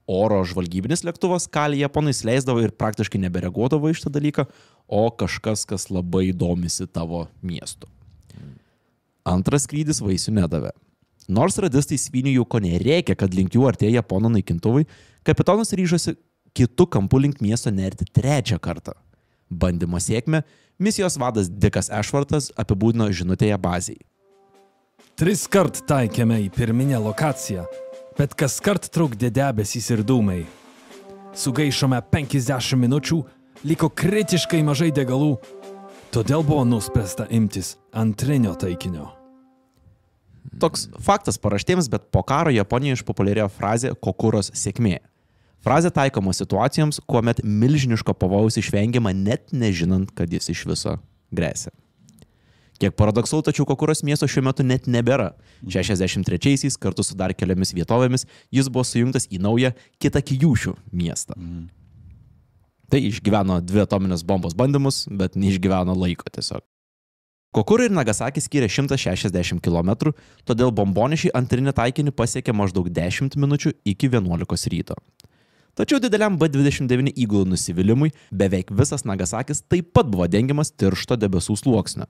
Speaker 3: oro žvalgybinis lėktuvas, ką Japonai įsileisdavo ir praktiškai nebereaguodavo iš tą dalyką, o kažkas, kas labai domisi tavo miestu. Antras skrydis vaisių nedavė. Nors radistai Svyniui jau ko nereikia, kad link jų artėja Japonų naikintuvai, kapitonas ryžosi kitų kampų link miesto nerti 3 kartą. Bandymo sėkmę misijos vadas Dickas Ashworthas apibūdino žinutėje bazėje.
Speaker 4: 3 kart taikėme į pirminę lokaciją, bet kas kart trukdė debesys ir dūmai. Sugaišome 50 minučių, liko kritiškai mažai degalų, todėl buvo nuspręsta imtis antrinio taikinio.
Speaker 3: Toks faktas paraštėms, bet po karo Japonijoje išpopuliarėjo frazė Kokuros sėkmė. Frazė taikoma situacijoms, kuomet milžiniško pavojaus išvengiama net nežinant, kad jis iš viso grėsia. Kiek paradoksalu, tačiau Kokuros miesto šiuo metu net nebėra. 63-aisiais kartu su dar keliomis vietovėmis jis buvo sujungtas į naują kitą Kyushu miestą. Tai išgyveno 2 atominės bombos bandymus, bet neišgyveno laiko tiesiog. Kokura ir Nagasaki skyrė 160 km, todėl bombonešiai antrinį taikinį pasiekė maždaug 10 minučių iki 11 ryto. Tačiau dideliam B-29 įgulų nusivylimui beveik visas Nagasakis taip pat buvo dengiamas tiršto debesų sluoksnio.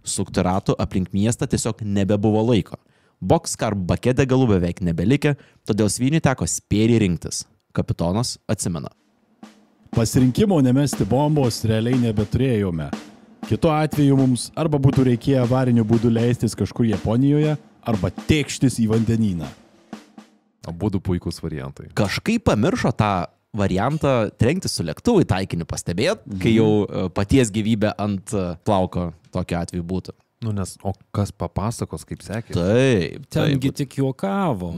Speaker 3: Sukti ratų aplink miestą tiesiog nebebuvo laiko. Boxcar bake degalų beveik nebelikė, todėl Svyniui teko spėriai rinktis. Kapitonas atsimena.
Speaker 1: Pasirinkimo nemesti bombos realiai nebeturėjome. Kitu atveju mums arba būtų reikėję avariniu būdu leistis kažkur Japonijoje, arba tėkštis į vandenyną.
Speaker 2: Abudu puikūs variantai.
Speaker 3: Kažkaip pamiršo tą variantą trenkti su lėktuvu į taikinį, pastebėt, kai jau paties gyvybė ant plauko tokiu atveju būtų.
Speaker 2: Nu, nes, o kas papasakos, kaip sekė?
Speaker 3: Taip.
Speaker 4: Tengi tik juokavo.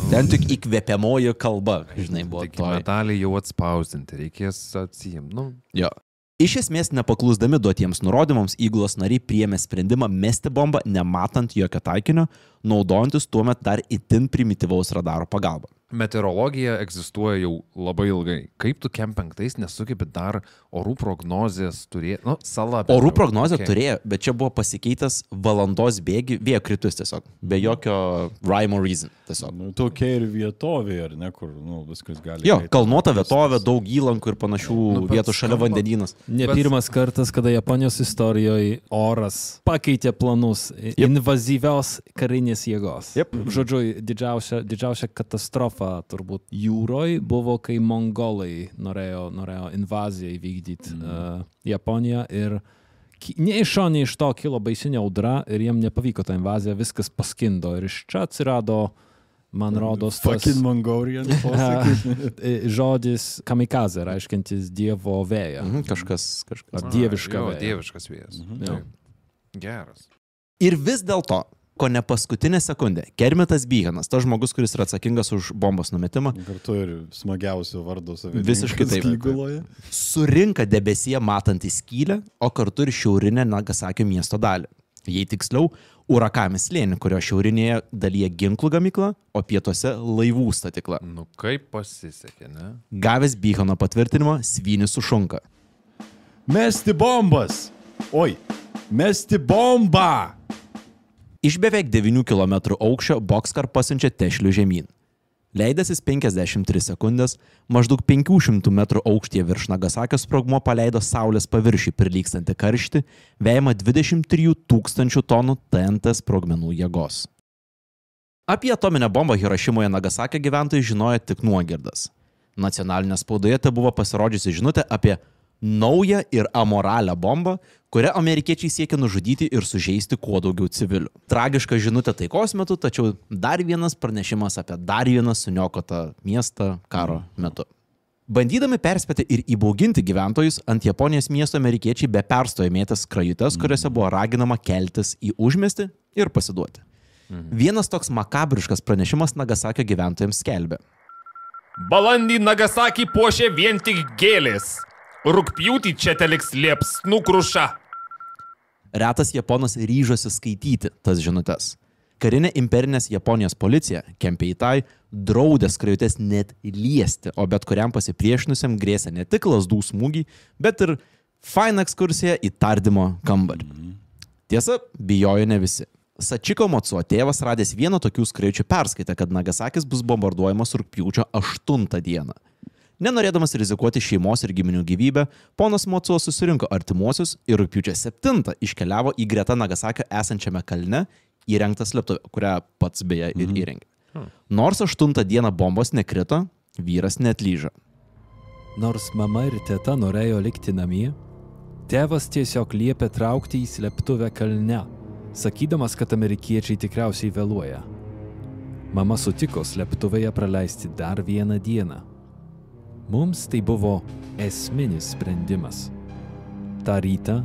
Speaker 3: Ten tik įkvėpiamoji kalba, žinai, buvo
Speaker 2: Tik metalį jau atspausdinti, reikės atsijimti. Nu,
Speaker 3: jo. Iš esmės, nepaklusdami duotiems nurodymams, įgulos nariai priėmė sprendimą mesti bombą, nematant jokio taikinio, naudojantis tuomet dar itin primityvaus radaro pagalba.
Speaker 2: meteorologija egzistuoja jau labai ilgai. Kaip tu Kem 5 nesugebi dar orų prognozės turėti? Nu, sala.
Speaker 3: Orų prognozę turėjo, bet čia buvo pasikeitęs valandos bėgi, vėjo kritus tiesiog, be jokio rhyme or reason. Tiesiog.
Speaker 1: Nu, tokia ir vietovė, ar ne, kur viskas gali.
Speaker 3: Jo, kalnuota vietovė, daug įlankų ir panašių vietų šalia vandenynas.
Speaker 4: Ne pirmas kartas, kada Japonijos istorijoje oras pakeitė planus invazyvios karinės jėgos. Žodžiu, didžiausia katastrofa turbūt jūroj buvo, kai mongolai norėjo invaziją įvykdyti Japoniją ir nei iš šio, nei iš to kilo baisinė audra ir jiem nepavyko tą invaziją, viskas paskindo ir iš čia atsirado, man rodos,
Speaker 1: fucking Mongolian
Speaker 4: žodis kamikaze, reiškiantis dievo vėją.
Speaker 3: Kažkas.
Speaker 4: Dieviška vėja.
Speaker 2: Dieviškas vėjas. Geras.
Speaker 3: Ir vis dėlto, ko ne paskutinę sekundę, Kermitas Byhanas, tas žmogus, kuris yra atsakingas už bombos numetimą,
Speaker 1: kartu ir smagiausio vardo savininkas.
Speaker 3: Visiškai taip. Surinka debesyje matantį skylę, o kartu ir šiaurinę Nagasakio miesto dalį. Jei tiksliau, Urakami slėnį, kurio šiaurinėje dalyje ginklų gamykla, o pietuose laivų statykla.
Speaker 2: Nu kaip pasisekė, ne?
Speaker 3: Gavęs Byhano patvirtinimą, Svynis sušunka.
Speaker 1: Mesti bombas! Oi, mesti bombą!
Speaker 3: Iš beveik 9 km aukščio Boxcar pasiunčia Tešlių žemyn. Leidęsis 53 sekundės, maždaug 500 metrų aukštyje virš Nagasakio sprogmuo paleido saulės paviršių prilygstantį karštį, vejama 23 000 tonų TNT sprogmenų jėgos. Apie atominę bombą Hirošimoje Nagasakio gyventojai žinojo tik nuogirdas. Nacionalinė spaudoje tai buvo pasirodžiusi žinutė apie naują ir amoralią bombą, kurią amerikiečiai siekia nužudyti ir sužeisti kuo daugiau civilių. Tragiška žinutė taikos metu, tačiau dar vienas pranešimas apie dar vieną suniokotą miestą karo metu. Bandydami perspėti ir įbauginti gyventojus, ant Japonijos miesto amerikiečiai be perstojo mėtė skrajutes, kuriuose buvo raginama keltis į užmiestį ir pasiduoti. Vienas toks makabriškas pranešimas Nagasakio gyventojams skelbė.
Speaker 2: Balandį Nagasakį puošė vien tik gėlės. Rugpjūtį čia teliks liepsnų kruša.
Speaker 3: Retas Japonas ryžosi skaityti tas žinutes. Karinė imperinės Japonijos policija, Kempeitai, draudė skrajutes net liesti, o bet kuriam pasipriešinusiam grėsė ne tik lazdų smūgį, bet ir fain ekskursija į tardymo kambarį. Tiesa, bijojo ne visi. Sachiko Matsuo tėvas radęs vieną tokių skrajučių perskaitė, kad Nagasakis bus bombarduojamas rugpjūčio 8 dieną. Nenorėdamas rizikuoti šeimos ir giminių gyvybę, ponas Matsuo susirinko artimuosius ir rugpjūčio 7 iškeliavo į greta Nagasakio esančiame kalne įrengtą slėptuvę, kurią pats beje ir įrengė. Nors 8 dieną bombos nekrito, vyras neatlyžo.
Speaker 4: Nors mama ir teta norėjo likti namie, tėvas tiesiog liepė traukti į slėptuvę kalne, sakydamas, kad amerikiečiai tikriausiai vėluoja. Mama sutiko slėptuvėje praleisti dar vieną dieną. Mums tai buvo esminis sprendimas. Ta rytą,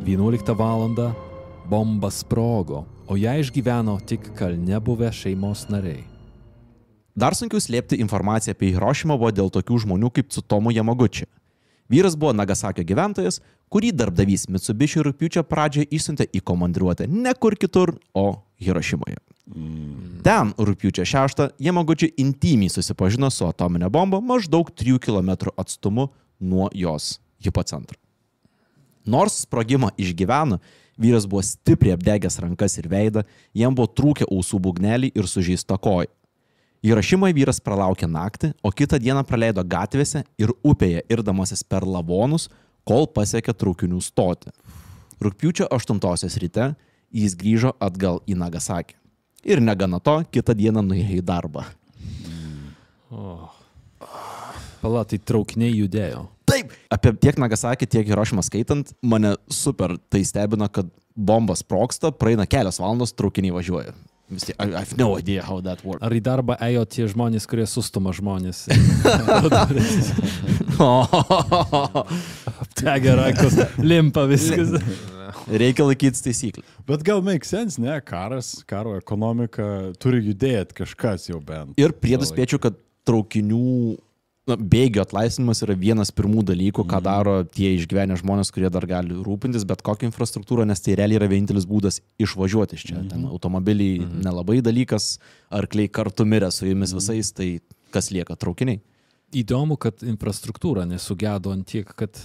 Speaker 4: 11 valandą, bomba sprogo, o ją išgyveno tik kalne buvę šeimos nariai.
Speaker 3: Dar sunkiau slėpti informaciją apie Hirošimą buvo dėl tokių žmonių kaip Tsutomu Yamaguchi. Vyras buvo Nagasakio gyventojas, kurį darbdavys Mitsubishi rugpjūčio pradžioje išsiuntė į komandiruotę ne kur kitur, o Hirošimoje. Ten rugpjūčio 6 Yamaguchi intymiai susipažino su atominė bomba maždaug 3 km atstumu nuo jos hipocentro. Nors sprogimą išgyveno, vyras buvo stipriai apdegęs rankas ir veidą, jam buvo trūkę ausų būgneliai ir sužeista koja. Hirošimoje vyras pralaukė naktį, o kitą dieną praleido gatvėse ir upėje irdamasis per lavonus, kol pasiekė traukinių stotį. Rugpjūčio 8 ryte jis grįžo atgal į Nagasakį. Ir negana to, kitą dieną nuėjo į darbą.
Speaker 4: Pala, tai traukiniai judėjo.
Speaker 3: Taip, apie tiek Nagasakį, tiek Hirošimą skaitant, mane super tai stebina, kad bomba sprogsta, praeina kelios valandos, traukiniai važiuoja. Vis tiek, I have no idea how that works.
Speaker 4: Ar į darbą ėjo tie žmonės, kurie sustuma žmonės? Aptegė rankos, limpa viskas.
Speaker 3: Reikia laikytis taisyklių.
Speaker 1: Bet gal make sense, ne? Karo ekonomika turi judėti kažkas jau bent.
Speaker 3: Ir priedus spėčiau, kad traukinių bėgio atlaisvinimas yra vienas pirmų dalykų, ką daro tie išgyvenę žmonės, kurie dar gali rūpintis, bet kokią infrastruktūrą, nes tai realiai yra vienintelis būdas išvažiuoti iš čia. Ten automobiliai nelabai dalykas, arkliai kartu mirė su jumis visais, tai kas lieka traukiniai.
Speaker 4: Įdomu, kad infrastruktūra nesugedo ant tiek, kad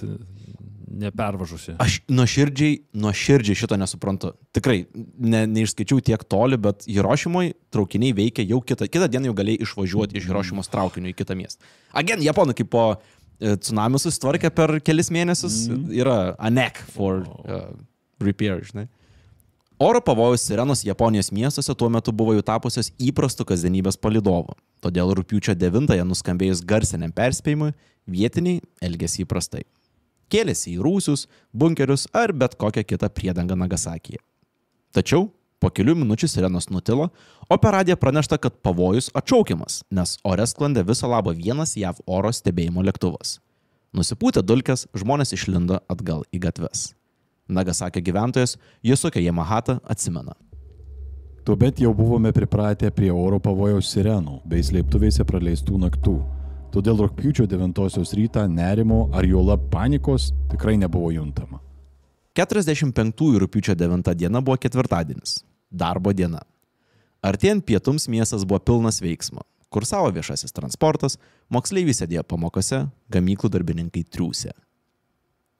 Speaker 4: nepervažusi.
Speaker 3: Aš nuoširdžiai šito nesuprantu. Tikrai, neišskaičiau tiek toli, bet Hirošimoje traukiniai veikia jau kitą dieną jau galėjai išvažiuoti iš Hirošimos traukiniu į kitą miestą. Again, japonai kaip po tsunami susitvarkė per kelis mėnesius, yra a neck for repair, žinai. Oro pavojus sirenos Japonijos miestuose tuo metu buvo jau tapusios įprastų kasdienybės palydovu. Todėl rugpjūčio 9-ąją nuskambėjus garsiniam perspėjimui, vietiniai elgėsi įprastai. Kėlėsi į rūsius, bunkerius ar bet kokią kitą priedangą Nagasakyje. Tačiau po kelių minučių sirenos nutilo, o per radiją pranešta, kad pavojus atšaukiamas, nes ore sklandė viso labo vienas JAV oro stebėjimo lėktuvas. Nusipūtę dulkes, žmonės išlindo atgal į gatves. Nagasakio gyventojas Josuke Yamahata atsimena.
Speaker 1: Tuomet jau buvome pripratę prie oro pavojaus sirenų bei slėptuvėse praleistų naktų. Todėl rugpjūčio 9 rytą nerimo ar juolab panikos tikrai nebuvo juntama.
Speaker 3: 45 rugpjūčio 9 diena buvo ketvirtadienis. Darbo diena. Artėjant pietums miestas buvo pilnas veiksmo. Kursavo viešasis transportas, moksleiviai sėdėjo pamokose, gamyklų darbininkai triūsė.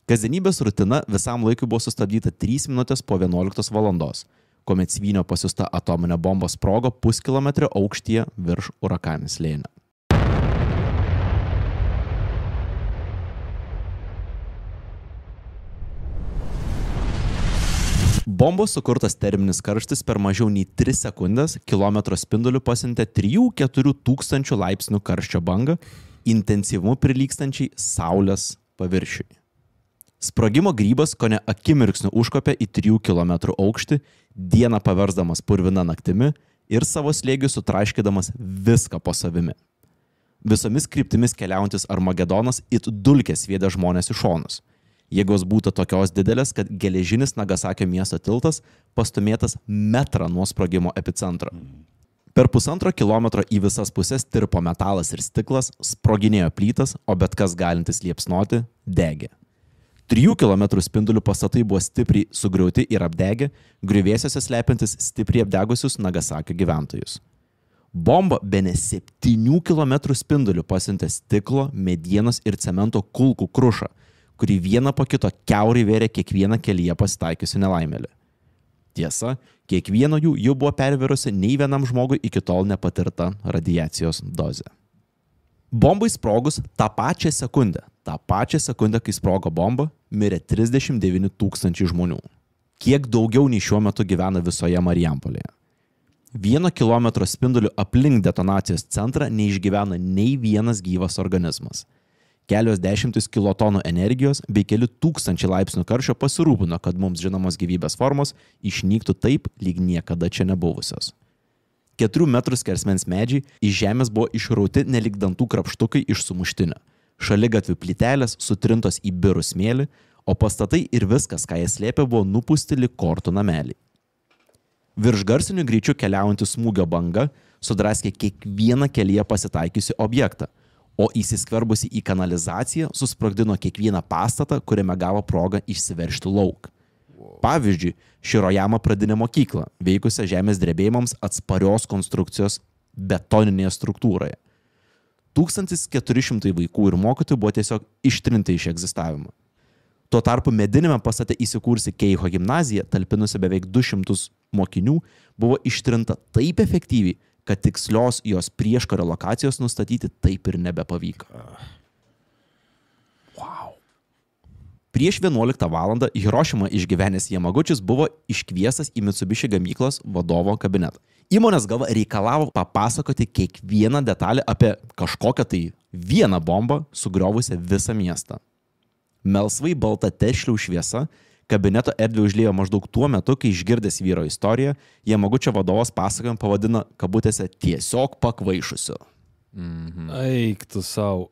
Speaker 3: Kasdienybės rutina visam laikui buvo sustabdyta 3 minutės po 11 valandos, kuomet Svynio pasiųsta atominė bomba sprogo puskilometrio aukštyje virš Urakami slėnio. Bombos sukurtas terminis karštis per mažiau nei 3 sekundės kilometro spinduliu pasiuntė 3-4 tūkstančių laipsnių karščio bangą, intensyvumu prilygstančiai Saulės paviršiui. Sprogimo grybas kone akimirksniu užkopė į 3 km aukštį, dieną paversdamas purvina naktimi ir savo slėgiu sutraškydamas viską po savimi. Visomis kryptimis keliaujantis Armagedonas it dulkės sviedė žmonės į šonus. Jėgos būtų tokios didelės, kad geležinis Nagasakio miesto tiltas pastumėtas metrą nuo sprogimo epicentro. Per 1,5 kilometro į visas pusės tirpo metalas ir stiklas, sproginėjo plytas, o bet kas galintis liepsnoti degė. 3 km spindulių pastatai buvo stipriai sugriauti ir apdegę, griuvėsiuose slepiantis stipriai apdegusius Nagasakio gyventojus. Bomba bene 7 km spindulių pasiuntė stiklo, medienos ir cemento kulkų krušą, kurį vieną po kito kiaurai vėrė kiekvieną kelyje pasitaikiusi nelaimėlį. Tiesa, kiekvieno jų jau buvo pervėrusi nei vienam žmogui iki tol nepatirta radiacijos dozė. Bombai sprogus tą pačią sekundę, kai sprogo bomba, mirė 39 000 žmonių. Kiek daugiau nei šiuo metu gyvena visoje Marijampolėje. 1 kilometro spinduliu aplink detonacijos centrą neišgyvena nei vienas gyvas organizmas. Kelios dešimtis kilotonų energijos bei keli tūkstančiai laipsnių karščio pasirūpino, kad mums žinomos gyvybės formos išnyktų taip, lyg niekada čia nebuvusios. 4 metrų skersmens medžiai iš žemės buvo išrauti nelik dantų krapštukai iš sumuštinio. Šaligatvių plytelės sutrintos į birų smėlį, o pastatai ir viskas, ką jie slėpė, buvo nupūsti lyg kortų nameliai. Virš garsinių greičių keliaujantį smūgio banga sudraskė kiekvieną kelyje pasitaikiusi objektą, o įsiskverbusi į kanalizaciją susprogdino kiekvieną pastatą, kuriame gavo progą išsiveržti lauk. Pavyzdžiui, Širojama pradinė mokykla, veikusią žemės drebėjimams atsparios konstrukcijos betoninėje struktūroje. 1400 vaikų ir mokytojų buvo tiesiog ištrinti iš egzistavimo. Tuo tarpu medinėme pastate įsikūrusi Keiho gimnazija, talpinusi beveik 200 mokinių, buvo ištrinta taip efektyviai, kad tikslios jos prieškario lokacijos nustatyti taip ir nebepavyko.
Speaker 1: Wow.
Speaker 3: Prieš 11 valandą Hirošimą išgyvenęs Jamagučis buvo iškviestas į Mitsubishi gamyklos vadovo kabinetą. Įmonės galva reikalavo papasakoti kiekvieną detalę apie kažkokią tai vieną bombą sugriovusią visą miestą. Melsvai balta tešlių šviesa kabineto erdvę užliejo maždaug tuo metu, kai išgirdęs vyro istoriją, Jamagučio vadovas pasakojimą pavadino kabutėse tiesiog pakvaišusiu.
Speaker 4: Eik tu savo.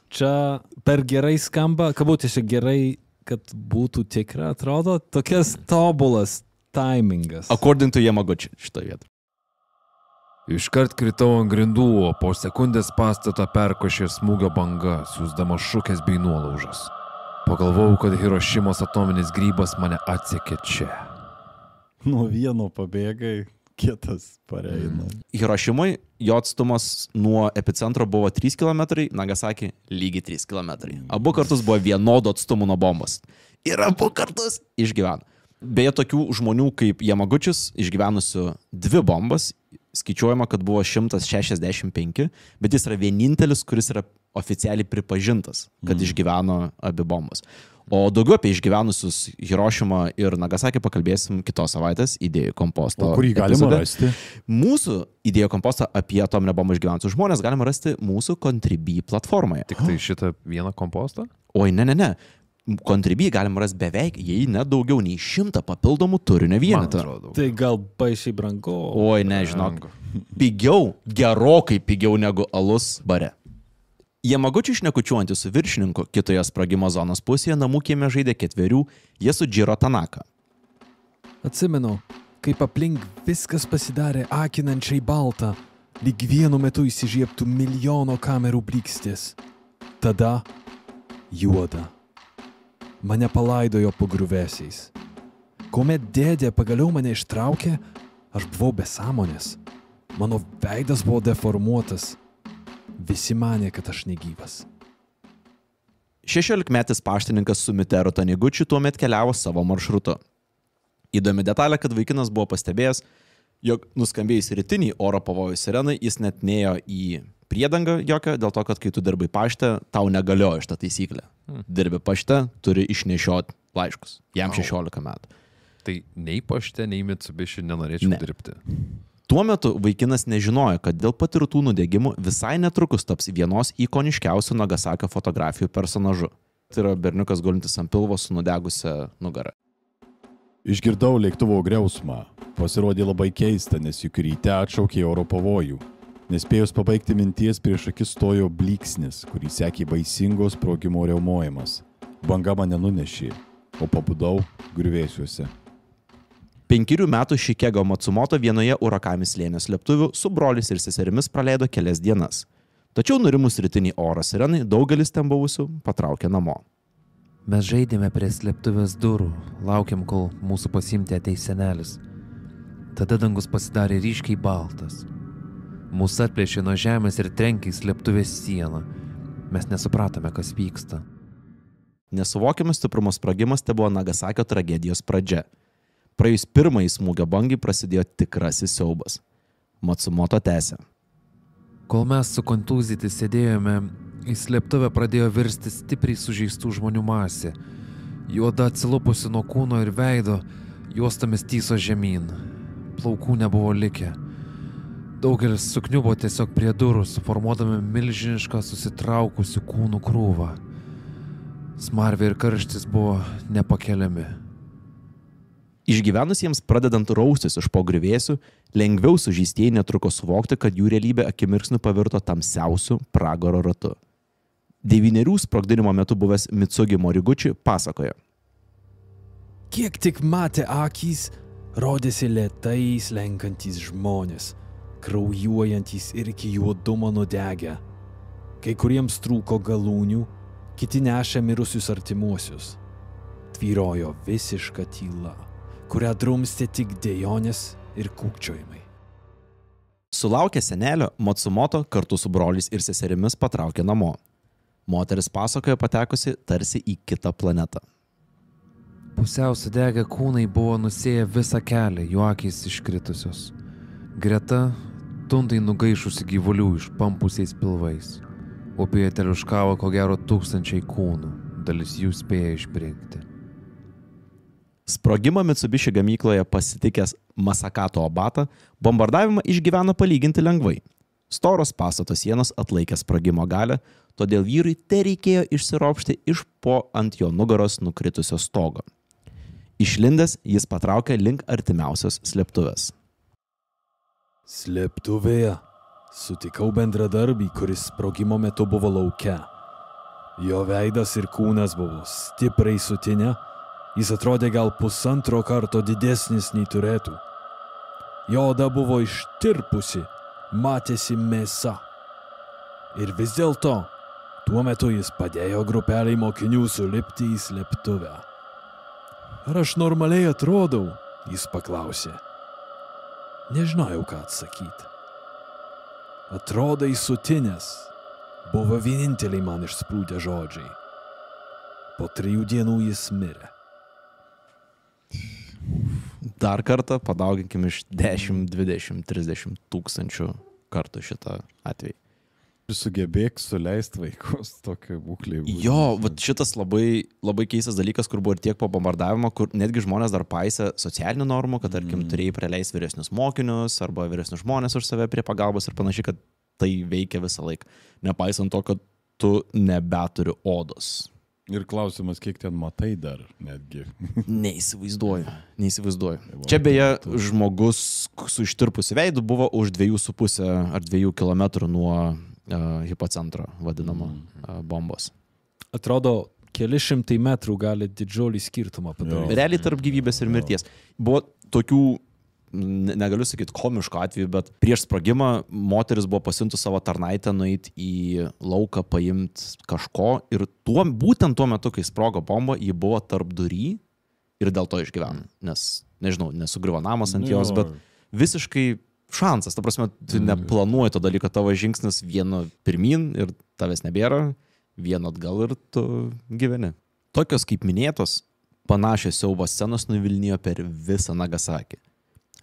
Speaker 4: Čia per gerai skamba, kabutėse gerai, kad būtų tikra, atrodo, tokias tobulas timingas.
Speaker 3: According to Yamaguchi šitą vietą.
Speaker 2: Iškart kritau ant grindų, o po sekundės pastatą perkošė smūgio banga, siūsdama šukės bei nuolaužas. Pagalvojau, kad Hirošimos atominis grybas mane atsekė čia.
Speaker 1: Nuo vieno pabėgai, kitas pareina.
Speaker 3: Hirošimui jo atstumas nuo epicentro buvo 3 km, Nagasaki lygiai 3 km. Abu kartus buvo vienodo atstumo nuo bombos. Ir abu kartus išgyveno. Beje, tokių žmonių kaip Jamagučis, išgyvenusių 2 bombas, skaičiuojama, kad buvo 165, bet jis yra vienintelis, kuris yra oficialiai pripažintas, kad išgyveno abi bombas. O daugiau apie išgyvenusius Hirošimą ir Nagasaki pakalbėsim kitos savaitės idėjų komposto.
Speaker 1: O kurį galima rasti?
Speaker 3: Mūsų idėjų kompostą apie atominę bombą išgyvenusius žmonės galima rasti mūsų Contribui platformoje.
Speaker 2: Tik tai šitą vieną kompostą?
Speaker 3: Oi, ne. Contribui galima rasti beveik, jei ne daugiau nei 100 papildomų turinio vienetų.
Speaker 4: Tai gal baisiai brangu.
Speaker 3: Oi, nežinok. Pigiau, gerokai pigiau negu alus bare. Jamagučiui šnekučiuojantys su viršininku kitoje sprogimo zonos pusėje namų kieme žaidė 4 Yasujiro Tanaka.
Speaker 4: Atsimenu, kaip aplink viskas pasidarė akinančiai balta, lyg vienu metu įsižiebtų milijono kamerų blykstis. Tada juoda. Mane palaidojo po griuvėsiais. Kuomet dėdė pagaliau mane ištraukė, aš buvau be sąmonės. Mano veidas buvo deformuotas. Visi manė, kad aš negyvas.
Speaker 3: 16-metis paštininkas su Miteru Taniguchi tuomet keliavo savo maršrutu. Įdomi detalė, kad vaikinas buvo pastebėjęs, jog nuskambėjus rytiniai oro pavojų sirenai, jis net nėjo į priedangą jokio, dėl to, kad kai tu dirbai pašte, tau negaliojo šitą taisyklę. Dirbi pašte, turi išnešioti laiškus. Jam 16 metų.
Speaker 2: Tai nei pašte, nei Mitsubishi nenorėčiau dirbti.
Speaker 3: Tuo metu vaikinas nežinojo, kad dėl patirtų nudegimų visai netrukus taps vienos ikoniškiausių Nagasakio fotografijų personažu. Tai yra berniukas gulintis ant pilvo su nudegusia nugara.
Speaker 1: Išgirdau lėktuvo griausmą. Pasirodė labai keista, nes juk ryte atšaukė oro pavojų. Nespėjus pabaigti minties, prieš akis stojo blyksnis, kurį sekė baisingos sprogimo riaumojimas. Banga mane nunešė, o pabudau griuvėsiuose.
Speaker 3: 5 metų Shikego Matsumoto vienoje Urakami slėnio slėptuvių su broliais ir seserimis praleido kelias dienas. Tačiau nurimus rytiniai oro sirenai, daugelis ten buvusių patraukė namo.
Speaker 2: Mes žaidėme prie slėptuvės durų, laukiam, kol mūsų pasiimti ateis senelis. Tada dangus pasidarė ryškiai baltas. Mūsų atplėšė nuo žemės ir trenkė į slėptuvės sieną. Mes nesupratome, kas vyksta.
Speaker 3: Nesuvokiamas stiprumo sprogimas tai buvo Nagasakio tragedijos pradžia. Praėjus pirmąjį smūgio bangai prasidėjo tikrasis siaubas. Matsumoto tęsė.
Speaker 2: Kol mes su kontūzyti sėdėjome, į slėptuvę pradėjo virsti stipriai sužeistų žmonių masė. Juoda atsilupusi nuo kūno ir veido, juostomis tyso žemyn. Plaukų nebuvo likę. Daugelis sukniubo tiesiog prie durų, suformuodami milžinišką susitraukusių kūnų krūvą. Smarvė ir karštis buvo nepakeliami.
Speaker 3: Išgyvenusiems pradedant raustis iš po griuvėsių, lengviau sužeistieji netruko suvokti, kad jų realybė akimirksniu pavirto tamsiausiu pragaro ratu. 9 sprogdinimo metu buvęs Mitsugi Moriguchi pasakoja.
Speaker 4: Kiek tik matė akys, rodėsi lėtai slenkantys žmonės, kraujuojantys ir iki juodumo nudegę. Kai kuriems trūko galūnių, kiti nešė mirusius artimuosius. Tvyrojo visiška tyla, kurią drumstė tik dejonės ir kūkčiojimai.
Speaker 3: Sulaukę senelio, Matsumoto kartu su broliais ir seserimis patraukė namo. Moteris pasakojo patekusi tarsi į kitą planetą.
Speaker 2: Pusiau sudegę kūnai buvo nusėję visą kelią, jų akys iškritusios. Greta tundai nugaišusi gyvulių išpampusiais pilvais. Upėje teliuškavo ko gero 1000 kūnų, dalis jų spėjo išbrinkti.
Speaker 3: Sprogimą Mitsubishi gamykloje pasitikęs Masakato Obata bombardavimą išgyveno palyginti lengvai. Storos pastato sienos atlaikė sprogimo galią, todėl vyrui tereikėjo išsiropšti iš po ant jo nugaros nukritusio stogo. Išlindęs jis patraukė link artimiausios slėptuvės.
Speaker 4: Slėptuvėje sutikau bendradarbį, kuris sprogimo metu buvo lauke. Jo veidas ir kūnas buvo stipriai sutinę, jis atrodė gal 1,5 karto didesnis nei turėtų. Jo oda buvo ištirpusi, matėsi mėsa. Ir vis dėlto, tuo metu jis padėjo grupeliai mokinių sulipti į slėptuvę. Ar aš normaliai atrodau? Jis paklausė. Nežinojau, ką atsakyti. Atrodai sutinęs. Buvo vieninteliai man išsprūdę žodžiai. Po 3 dienų jis mirė.
Speaker 3: Dar kartą padauginkim iš 10, 20, 30 tūkstančių kartų šitą atvejį.
Speaker 1: Ir sugebėk suleisti vaikus tokio būklėje.
Speaker 3: Jo, vat šitas labai, labai keistas dalykas, kur buvo ir tiek po bombardavimo, kur netgi žmonės dar paisė socialinių normų, kad, tarkim, turėjai praleisti vyresnius mokinius arba vyresnius žmonės už save prie pagalbos ir panašiai, kad tai veikia visą laiką. Nepaisant to, kad tu nebeturi odos.
Speaker 1: Ir klausimas, kiek ten matai dar netgi.
Speaker 3: Neįsivaizduoju. Čia beje, žmogus su ištirpusiu veidu buvo už 2,5 ar 2 kilometrų nuo hipocentro vadinamo bombos.
Speaker 4: Atrodo, keli šimtai metrų gali didžiulį skirtumą padaryti.
Speaker 3: Realiai tarp gyvybės ir mirties. Buvo tokių, negaliu sakyti komiškų atvejų, bet prieš sprogimą moteris buvo pasiuntus savo tarnaitę nueiti į lauką paimti kažko ir būtent tuo metu, kai sprogo bomba, ji buvo tarp durį ir dėl to išgyveno. Nes, nežinau, nesugriuvo namas ant jos, bet visiškai šansas. Ta prasme, tu neplanuoji to dalyko, tavo žingsnis vieno pirmin ir tavęs nebėra, vieno atgal ir tu gyveni. Tokios kaip minėtos, panašios siaubo scenos nuvilnijo per visą Nagasakį.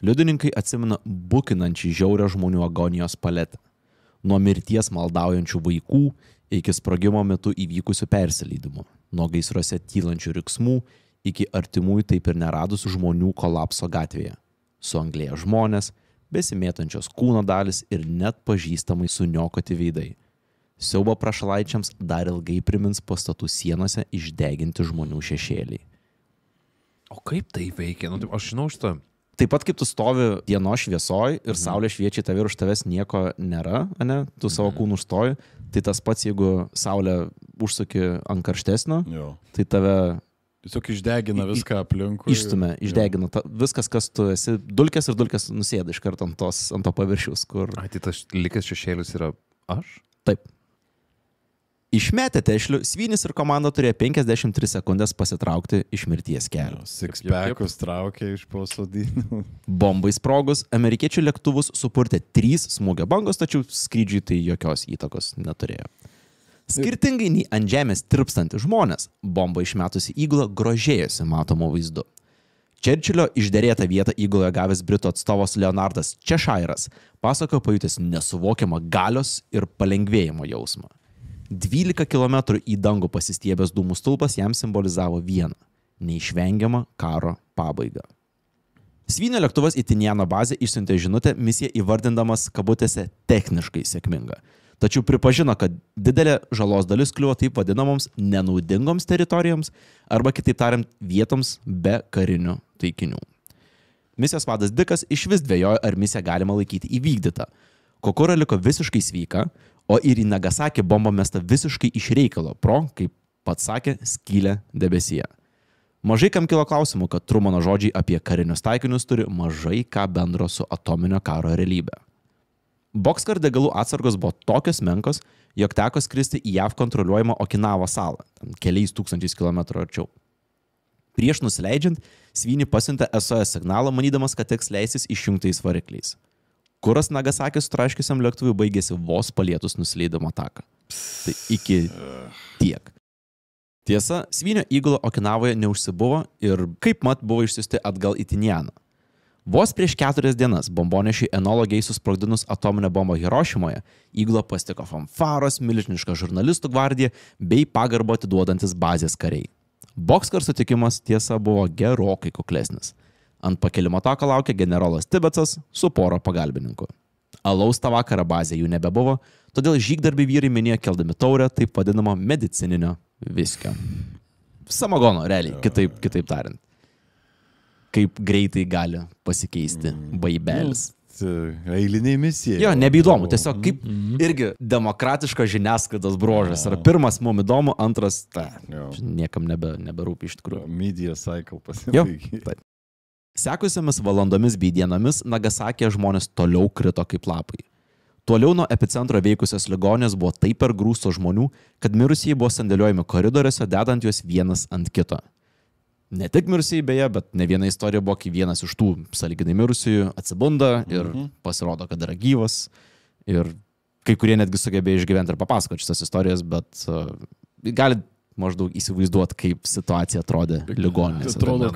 Speaker 3: Liudininkai atsimena bukinančiai žiaurią žmonių agonijos paletę. Nuo mirties maldaujančių vaikų iki sprogimo metu įvykusių persileidimų. Nuo gaisruose tylančių riksmų iki artimųjų taip ir neradusių žmonių kolapso gatvėje. Suanglėję žmonės, besimėtančios kūno dalis ir net pažįstamai suniokoti veidai. Siaubo prašalaičiams dar ilgai primins pastatų sienose išdeginti žmonių šešėliai.
Speaker 2: O kaip tai veikia? Nu, aš žinau šitą.
Speaker 3: Taip pat kaip tu stovi dienos šviesoj ir saulė šviečia tave ir už tavęs nieko nėra, ane? Tu savo kūnų užstoji, tai tas pats, jeigu saulė užsuki ant karštesnio, tai tave
Speaker 1: tiesiog išdegina viską aplinkui.
Speaker 3: Išstumia, išdegina. Viskas, kas tu esi, dulkės ir dulkės nusėda iš karto ant to paviršiaus, kur...
Speaker 2: Ai, tai tas likęs šešėlis yra aš?
Speaker 3: Taip. Išmetę tešlių, Svynis ir komanda turėjo 53 sekundės pasitraukti iš mirties kelio.
Speaker 1: Sixpackus traukė iš po sodynų.
Speaker 3: Bombai sprogus, amerikiečių lėktuvus supurtė 3 smūgio bangos, tačiau skrydžiui tai jokios įtakos neturėjo. Skirtingai nei ant žemės tirpstantys žmonės, bomba išmetusi įgulą grožėjosi matomo vaizdu. Čerčilio išderėtą vietą įguloje gavęs britų atstovas Leonardas Češairas pasakojo pajutęs nesuvokiamą galios ir palengvėjimo jausmą. 12 km į dangų pasistiebęs dūmų stulpas jam simbolizavo vieną – neišvengiamą karo pabaigą. Svynio lėktuvas į Tiniano bazę išsiuntė žinutę misiją įvardindamas kabutėse techniškai sėkmingą. Tačiau pripažino, kad didelė žalos dalis kliuvo taip vadinamoms nenaudingoms teritorijoms arba kitaip tariant vietoms be karinių taikinių. Misijos vadas Dikas išvis dvejojo, ar misiją galima laikyti įvykdytą. Kokura liko visiškai sveika, o ir į Nagasakį bomba mesta visiškai iš reikalo pro, kaip pats sakė, skylę debesyje. Mažai kam kilo klausimų, kad Trumano žodžiai apie karinius taikinius turi mažai ką bendro su atominio karo realybė. Boxcar degalų atsargos buvo tokios menkos, jog teko skristi į JAV kontroliuojamą Okinavo salą, keliais tūkstančiais kilometrų arčiau. Prieš nusileidžiant, Svynį pasiuntė SOS signalą, manydamas, kad teks leisis išjungtais varikliais. Kuras Nagasakį sutraškiusiam lėktuvui baigėsi vos palietus nusileidimo taką. Tai iki tiek. Tiesa, Svynio įgula Okinavoje neužsibuvo ir kaip mat buvo išsiųsti atgal į Tinianą. Vos prieš 4 dienas bombonešiui Enola Gay susprogdinus atominę bombą Hirošimoje, įgulą pasitiko fanfaros, milžiniška žurnalistų gvardija bei pagarbą atiduodantis bazės kariai. Boxcar sutikimas tiesa buvo gerokai kuklesnis. Ant pakilimo tako laukia generolas Tibetsas su pora pagalbininkų. Alaus tą vakarą bazė jų nebebuvo, todėl žygdarbiai vyrai minėjo keldami taurę taip vadinamo medicininio viskio. Samagono, realiai, kitaip tariant. Kaip greitai gali pasikeisti baibelis.
Speaker 1: Eiliniai misija.
Speaker 3: Jo, nebeįdomu, tiesiog kaip irgi demokratiškas žiniasklaidos brožas. Yra pirmas mum įdomu, antras, niekam neberūpi iš tikrųjų.
Speaker 1: Media cycle pasibaigė.
Speaker 3: Sekusiamis valandomis bei dienomis Nagasakėje žmonės toliau krito kaip lapai. Toliau nuo epicentro veikusios ligonės buvo taip per grūsto žmonių, kad mirusieji buvo sandėliojami koridoriuose, dedant juos vienas ant kito. Ne tik mirusieji beje, bet ne viena istorija buvo, kai vienas iš tų sąlyginai mirusiųjų atsibunda ir pasirodo, kad yra gyvas. Ir kai kurie netgi sugebėjo išgyventi ir papasakoti šitas istorijas, bet gali maždaug įsivaizduoti, kaip situacija atrodė ligoninėse.
Speaker 1: Atrodo,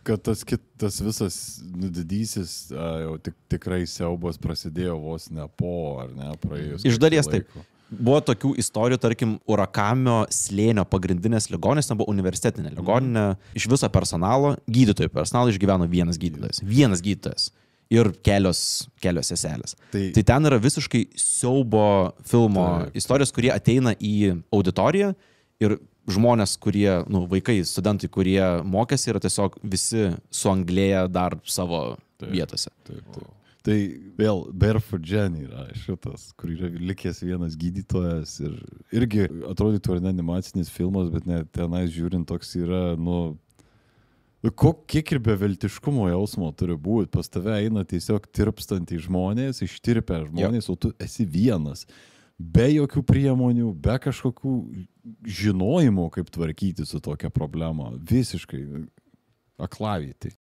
Speaker 1: kad tas visas didysis jau tikrai siaubas prasidėjo vos ne po, ar ne, praėjus.
Speaker 3: Iš dalies taip. Buvo tokių istorijų, tarkim, Urakamio slėnio pagrindinės ligoninės, buvo universitetinė ligoninė. Iš viso personalo, gydytojų personalo išgyveno vienas gydytojas ir kelios seselės. Tai ten yra visiškai siaubo filmo istorijos, kurie ateina į auditoriją ir žmonės, kurie, vaikai, studentai, kurie mokėsi, yra tiesiog visi suanglėję dar savo vietose.
Speaker 1: Taip. Tai vėl Barefoot Jenny yra šitas, kur yra likęs vienas gydytojas ir irgi atrodytų ar ne animacinis filmas, bet net tenais žiūrint toks yra, kiek ir beviltiškumo jausmo turi būti. Pas tave eina tiesiog tirpstantys žmonės, ištirpę žmonės, o tu esi vienas. Be jokių priemonių, be kažkokių žinojimų, kaip tvarkyti su tokia problema. Visiškai aklavietė.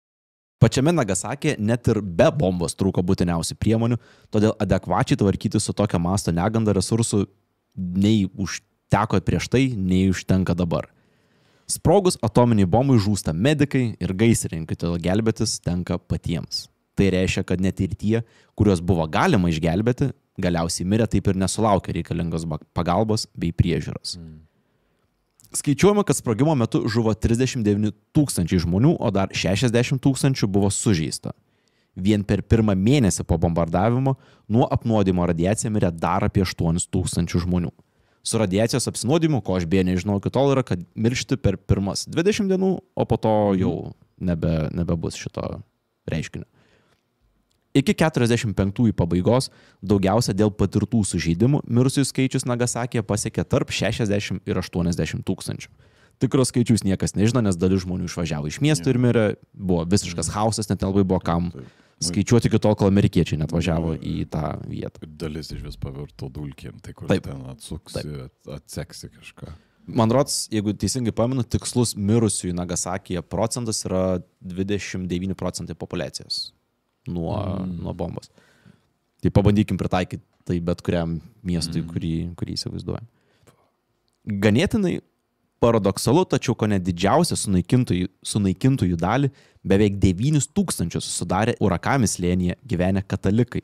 Speaker 3: Pačiame Nagasakėje net ir be bombos trūko būtiniausių priemonių, todėl adekvačiai tvarkyti su tokio masto neganda resursų nei užteko prieš tai, nei užtenka dabar. Sprogus atominiai bombai žūsta medikai ir gaisrininkai, todėl gelbėtis tenka patiems. Tai reiškia, kad net ir tie, kuriuos buvo galima išgelbėti, galiausiai mirė taip ir nesulaukė reikalingos pagalbos bei priežiūros. Skaičiuojama, kad sprogimo metu žuvo 39 000 žmonių, o dar 60 000 buvo sužeista. Vien per pirmą mėnesį po bombardavimo nuo apnuodimo radiacija mirė dar apie 8 000 žmonių. Su radiacijos apsinuodimu, ko aš beje nežinau iki tol, yra, kad miršti per pirmas 20 dienų, o po to jau nebebus šito reiškinio. Iki 45-ųjų pabaigos daugiausia dėl patirtų sužeidimų mirusiųjų skaičius Nagasakėje pasiekė tarp 60 ir 80 000. Tikros skaičius niekas nežino, nes dalis žmonių išvažiavo iš miestų ir mirė, buvo visiškas chaosas, net nelabai buvo kam skaičiuoti iki tol, kol amerikiečiai net važiavo į tą vietą.
Speaker 1: Dalis iš vis pavirto dulkėm, tai kur ten atsuksi, atseksi kažką.
Speaker 3: Man rods, jeigu teisingai pamenu, tikslus mirusiųjų Nagasakėje procentas yra 29% populiacijos. Nuo bombos. Tai pabandykim pritaikyti tai bet kuriam miestui, kurį įsivaizduojam. Ganėtinai paradoksalu, tačiau ko ne didžiausia sunaikintųjų dalį, beveik 9 000 sudarė Urakami slėnyje gyvenę katalikai.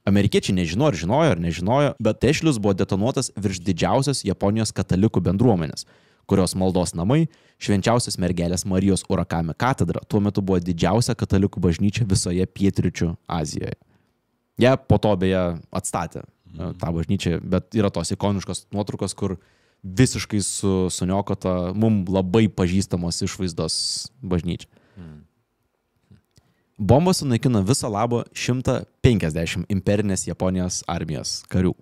Speaker 3: Amerikiečiai žinojo ar nežinojo, bet Tešlius buvo detonuotas virš didžiausios Japonijos katalikų bendruomenės, kurios maldos namai, švenčiausios mergelės Marijos Urakami katedra, tuo metu buvo didžiausia katalikų bažnyčia visoje pietryčių Azijoje. Jie po to beje atstatė tą bažnyčią, bet yra tos ikoniškos nuotraukos, kur visiškai suniokota mums labai pažįstamos išvaizdos bažnyčia. Bomba sunaikino viso labo 150 imperinės Japonijos armijos karių.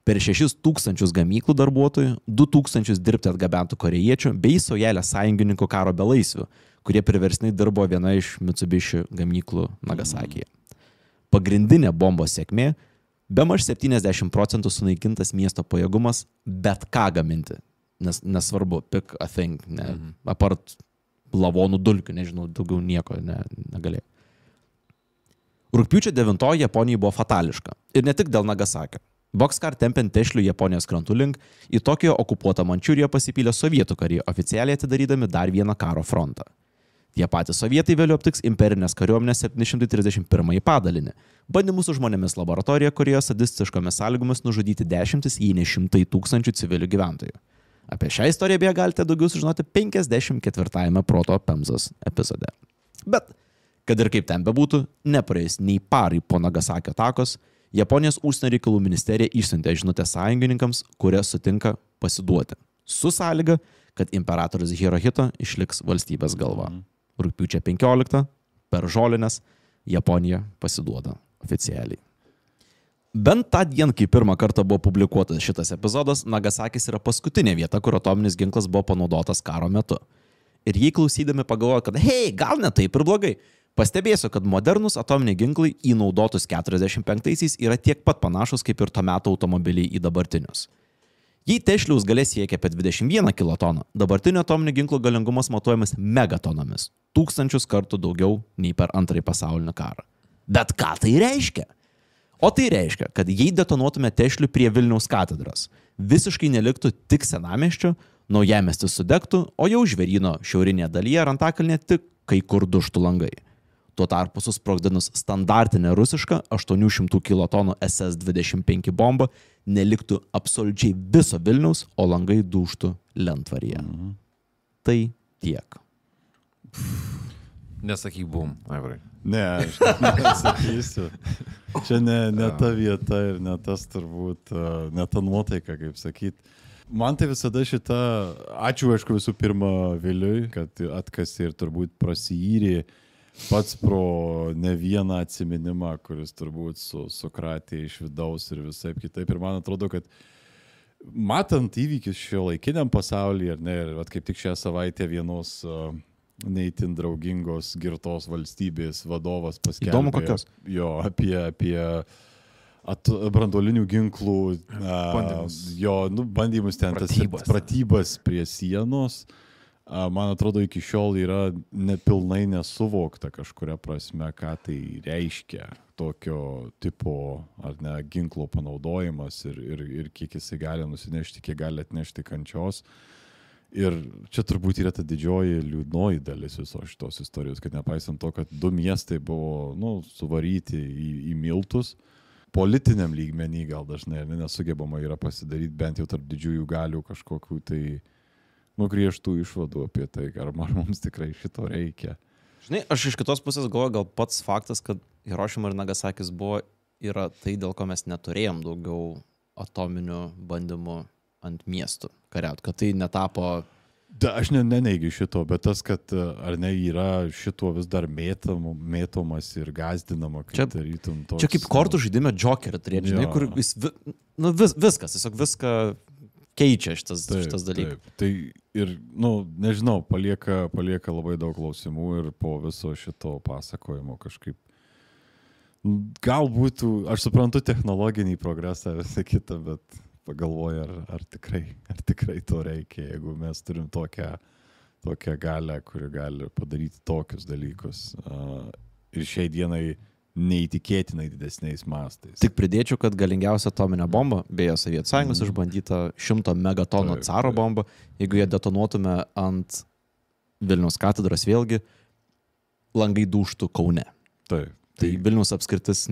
Speaker 3: Per 6 000 gamyklų darbuotojų, 2 000 dirbti atgabentų korėjiečių bei saujelę sąjungininkų karo belaisvių, kurie priverstinai dirbo viena iš Mitsubishi gamyklų Nagasakėje. Pagrindinė bombos sėkmė - bemaž 70% sunaikintas miesto pajėgumas bet ką gaminti. Nesvarbu, pick a thing, apart lavonų dulkių, nežinau, daugiau nieko negalėjo. Rugpjūčio 9 Japonijai buvo fatališka. Ir ne tik dėl Nagasakio. Boxcar tempiant Tešlių Japonijos krantų link, į Tokijo okupuotą Mančiuriją pasipylė sovietų kariai, oficialiai atidarydami dar vieną karo frontą. Tie patys sovietai vėliau aptiks imperinės kariuomenės 731 padalinį. Bandymus su žmonėmis laboratorija, kurioje sadistiškomis sąlygomis nužudyti dešimtis, jei ne šimtai tūkstančių civilių gyventojų. Apie šią istoriją beje galite daugiau sužinoti 54 Proto Pemzos epizode. Bet, kad ir kaip ten bebūtų, nepraėjus nei parai po Nagasakio atakos, Japonijos užsienio reikalų ministerija išsiuntė žinutę sąjungininkams, kurie sutinka pasiduoti. Su sąlyga, kad imperatorius Hirohito išliks valstybės galva. Rugpjūčio 15 per žolinės Japonija pasiduoda oficialiai. Bent tą dieną, kai pirmą kartą buvo publikuotas šitas epizodas, Nagasakis yra paskutinė vieta, kur atominis ginklas buvo panaudotas karo metu. Ir jei klausydami pagalvoja, kad hei, gal ne taip ir blogai, pastebėsiu, kad modernus atominiai ginklai į naudotus 45-aisiais yra tiek pat panašus kaip ir to meto automobiliai į dabartinius. Jei tešliaus galia siekia apie 21 kilotoną, dabartinio atominio ginklo galingumas matuojamas megatonomis, 1000 kartų daugiau nei per Antrąjį pasaulinį karą. Bet ką tai reiškia? O tai reiškia, kad jei detonuotume tešlių prie Vilniaus katedros, visiškai neliktų tik senamiesčio, naujamiestis sudegtų, o jau Žvėryno šiaurinėje dalyje ir Antakalnyje tik kai kur dužtų langai. Tuo tarpu susprogdinus standartinę rusišką 800 kilotonų SS-25 bombą neliktų absoliučiai viso Vilniaus, o langai dūžtų lentvaryje. Tai tiek.
Speaker 2: Nesakyk bum, Aivarai.
Speaker 1: Ne, aš nesakysiu. Čia ne ta vieta ir ne tas turbūt, ne ta nuotaika, kaip sakyt. Man tai visada šita, ačiū aišku visų pirma Viliui, kad atkasi ir turbūt prasiyyrė pats pro ne vieną atsiminimą, kuris turbūt sukratė iš vidaus ir visai kitaip. Ir man atrodo, kad matant įvykius šio laikiniam pasaulyje, ar ne, ir kaip tik šią savaitę vienos neįtin draugingos girtos valstybės vadovas paskelbė.
Speaker 3: Įdomu kokios?
Speaker 1: Jo, apie branduolinių ginklų bandymus ten, pratybas prie sienos. Man atrodo, iki šiol yra nepilnai nesuvokta kažkuria prasme, ką tai reiškia tokio tipo ar ne ginklo panaudojimas ir kiek jisai gali nusinešti, kiek gali atnešti kančios. Ir čia turbūt yra ta didžioji liūdnoji dalis visos šitos istorijos, kad nepaisant to, kad 2 miestai buvo suvaryti į miltus, politiniam lygmenį gal dažnai nesugebama yra pasidaryti bent jau tarp didžiųjų galių kažkokių tai griežtų išvadų apie tai, ar mums tikrai šito reikia.
Speaker 3: Žinai, aš iš kitos pusės galvoju, gal pats faktas, kad Hirošima ir Nagasakis yra tai, dėl ko mes neturėjom daugiau atominių bandymų ant miestų kariaut, kad tai netapo...
Speaker 1: Aš neneigiu šito, bet tas, kad ar ne yra šito vis dar mėtomas ir gazdinama, kad tarytum toks...
Speaker 3: Čia kaip kortų žaidime Jokerį turėti, žinai, kur viskas, tiesiog viską keičia šitas dalykas.
Speaker 1: Taip. Tai ir, nežinau, palieka labai daug klausimų ir po viso šito pasakojimo kažkaip galbūt, aš suprantu technologinį progresą visą kitą, bet pagalvoju, ar tikrai to reikia, jeigu mes turim tokią galią, kuri gali padaryti tokius dalykus. Ir šiai dienai neįtikėtinai didesniais mastais.
Speaker 3: Tik pridėčiau, kad galingiausia atominė bomba, beje, Sovietų Sąjungos išbandyta 100 megatono caro bomba, jeigu jie detonuotume ant Vilniaus katedros vėlgi, langai dūžtų Kaune.
Speaker 1: Taip.
Speaker 3: Tai Vilniaus apskritis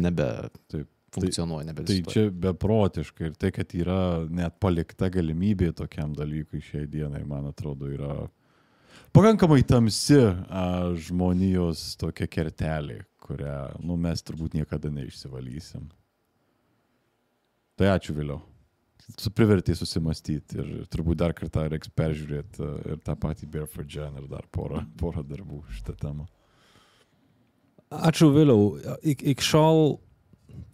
Speaker 3: funkcionuoja, nebegzistuoja.
Speaker 1: Tai čia beprotiškai ir tai, kad yra net palikta galimybė tokiam dalykui šiai dienai, man atrodo, yra pakankamai tamsi žmonijos tokia kertelė, kurią mes turbūt niekada neišsivalysim. Tai ačiū Viliau. Privertė susimastyti ir turbūt dar kartą reiks peržiūrėti ir tą patį Barefoot Jan ir dar porą darbų šitą temą.
Speaker 4: Ačiū Viliau. Iki šiol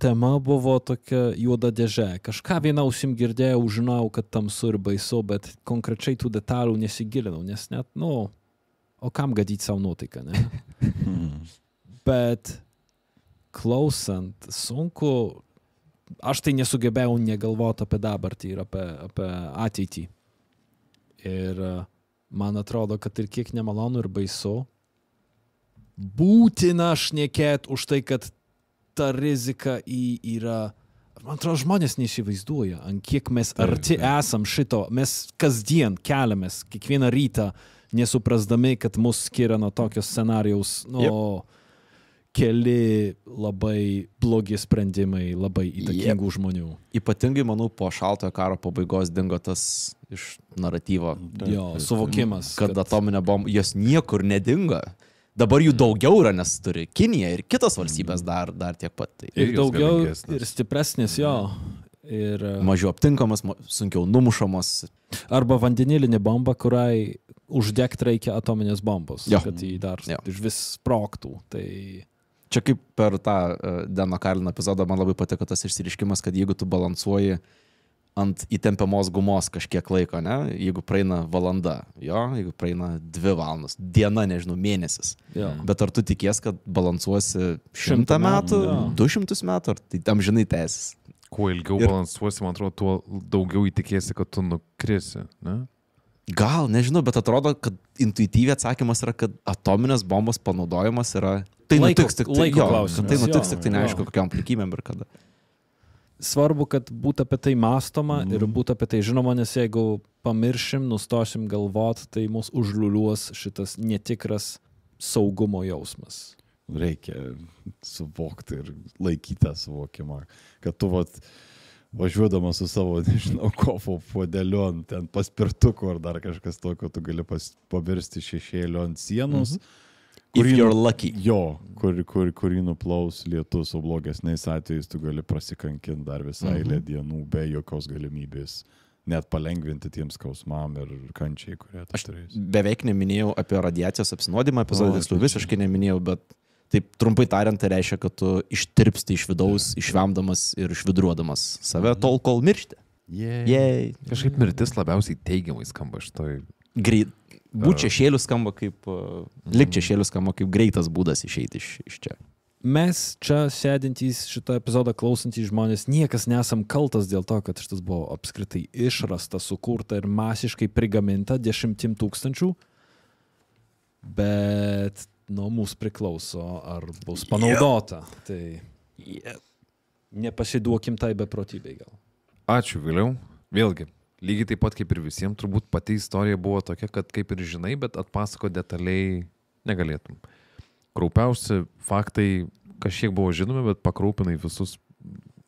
Speaker 4: tema buvo tokia juoda dėžė. Kažką viena ausim girdėjau, žinau, kad tamsu ir baisu, bet konkrečiai tų detalių nesigilinau, nes net, o kam gadyti savo nuotaiką, ne? Bet klausant, sunku, aš tai nesugebėjau negalvoti apie dabartį ir apie ateitį. Ir man atrodo, kad ir kiek nemalonu ir baisu, būtina šnekėti už tai, kad ta rizika yra Man atrodo, žmonės neįsivaizduoja, ant kiek mes arti esam šito. Mes kasdien keliamės, kiekvieną rytą, nesuprasdami, kad mus skiria nuo tokios scenarijaus, keli labai blogi sprendimai, labai įtakingų žmonių.
Speaker 3: Ypatingai, manau, po šaltojo karo pabaigos dingo tas iš naratyvo.
Speaker 4: Suvokimas.
Speaker 3: Kad atominė bomba, jos niekur nedingo. Dabar jų daugiau yra, nes turi Kinija ir kitos valstybės dar tiek pat. Tai.
Speaker 4: Ir daugiau, ir stipresnis, Ir
Speaker 3: mažiau aptinkamas, sunkiau numušamas.
Speaker 4: Arba vandenilinė bomba, kuriai uždegti reikia atominės bombos, kad jį dar iš vis sprogtų. Tai...
Speaker 3: Čia kaip per tą Dano Carlino epizodą man labai patiko tas išsireiškimas, kad jeigu tu balansuoji ant įtempiamos gumos kažkiek laiko, ne? Jeigu praeina valanda, jeigu praeina 2 valandos, diena, nežinau, mėnesis. Bet ar tu tikies, kad balansuosi 100 metų, 200 metų, ar tai amžinai tęsis?
Speaker 2: Kuo ilgiau balansuosi, man atrodo, tuo daugiau įtikėsi, kad tu nukrisi, ne?
Speaker 3: Gal, nežinau, bet atrodo, kad intuityviai atsakymas yra, kad atominės bombos panaudojimas yra... Tai nutiks tik tai neaišku, kokiam aplikybėm ir kada.
Speaker 4: Svarbu, kad būtų apie tai mąstoma ir būtų apie tai žinoma, nes jeigu pamiršim, nustosim galvot, tai mus užliuliuos šitas netikras saugumo jausmas.
Speaker 1: Reikia suvokti ir laikyti tą suvokimą, kad tu važiuodamas su savo, nežinau, kofo puodeliu ant ten paspirtuku ar dar kažkas tokio, tu gali pavirsti šešėlio ant sienos.
Speaker 3: If you're lucky.
Speaker 1: Kurį nuplaus lietus, o blogesniais atvejais tu gali prasikankinti dar visai dienų be jokios galimybės net palengvinti tiems skausmam ir kančiai, kurie tu turės.
Speaker 3: Beveik neminėjau apie radiacijos apsinuodimą, epizodės tu visiškai neminėjau, bet taip trumpai tariant, tai reiškia, kad tu ištirpsti iš vidaus, išvemdamas ir išvidruodamas save tol, kol miršti.
Speaker 2: Kažkaip mirtis labiausiai teigiamai skamba šitoj.
Speaker 3: Būt šešėlių skamba kaip, lik šešėlių skamba kaip greitas būdas išeiti iš čia.
Speaker 4: Mes čia sėdintys šitą epizodą klausantys žmonės, niekas nesam kaltas dėl to, kad šitas buvo apskritai išrasta, sukurta ir masiškai prigaminta 10 000, bet nuo mūsų priklauso, ar bus panaudota. Tai nepasiduokim tai beprotybei gal.
Speaker 2: Ačiū, Viliau. Vėlgi. Lygiai taip pat kaip ir visiems, turbūt pati istorija buvo tokia, kad kaip ir žinai, bet atpasako detaliai negalėtum. Kraupiausi faktai kažkiek buvo žinomi, bet pakraupinai visus,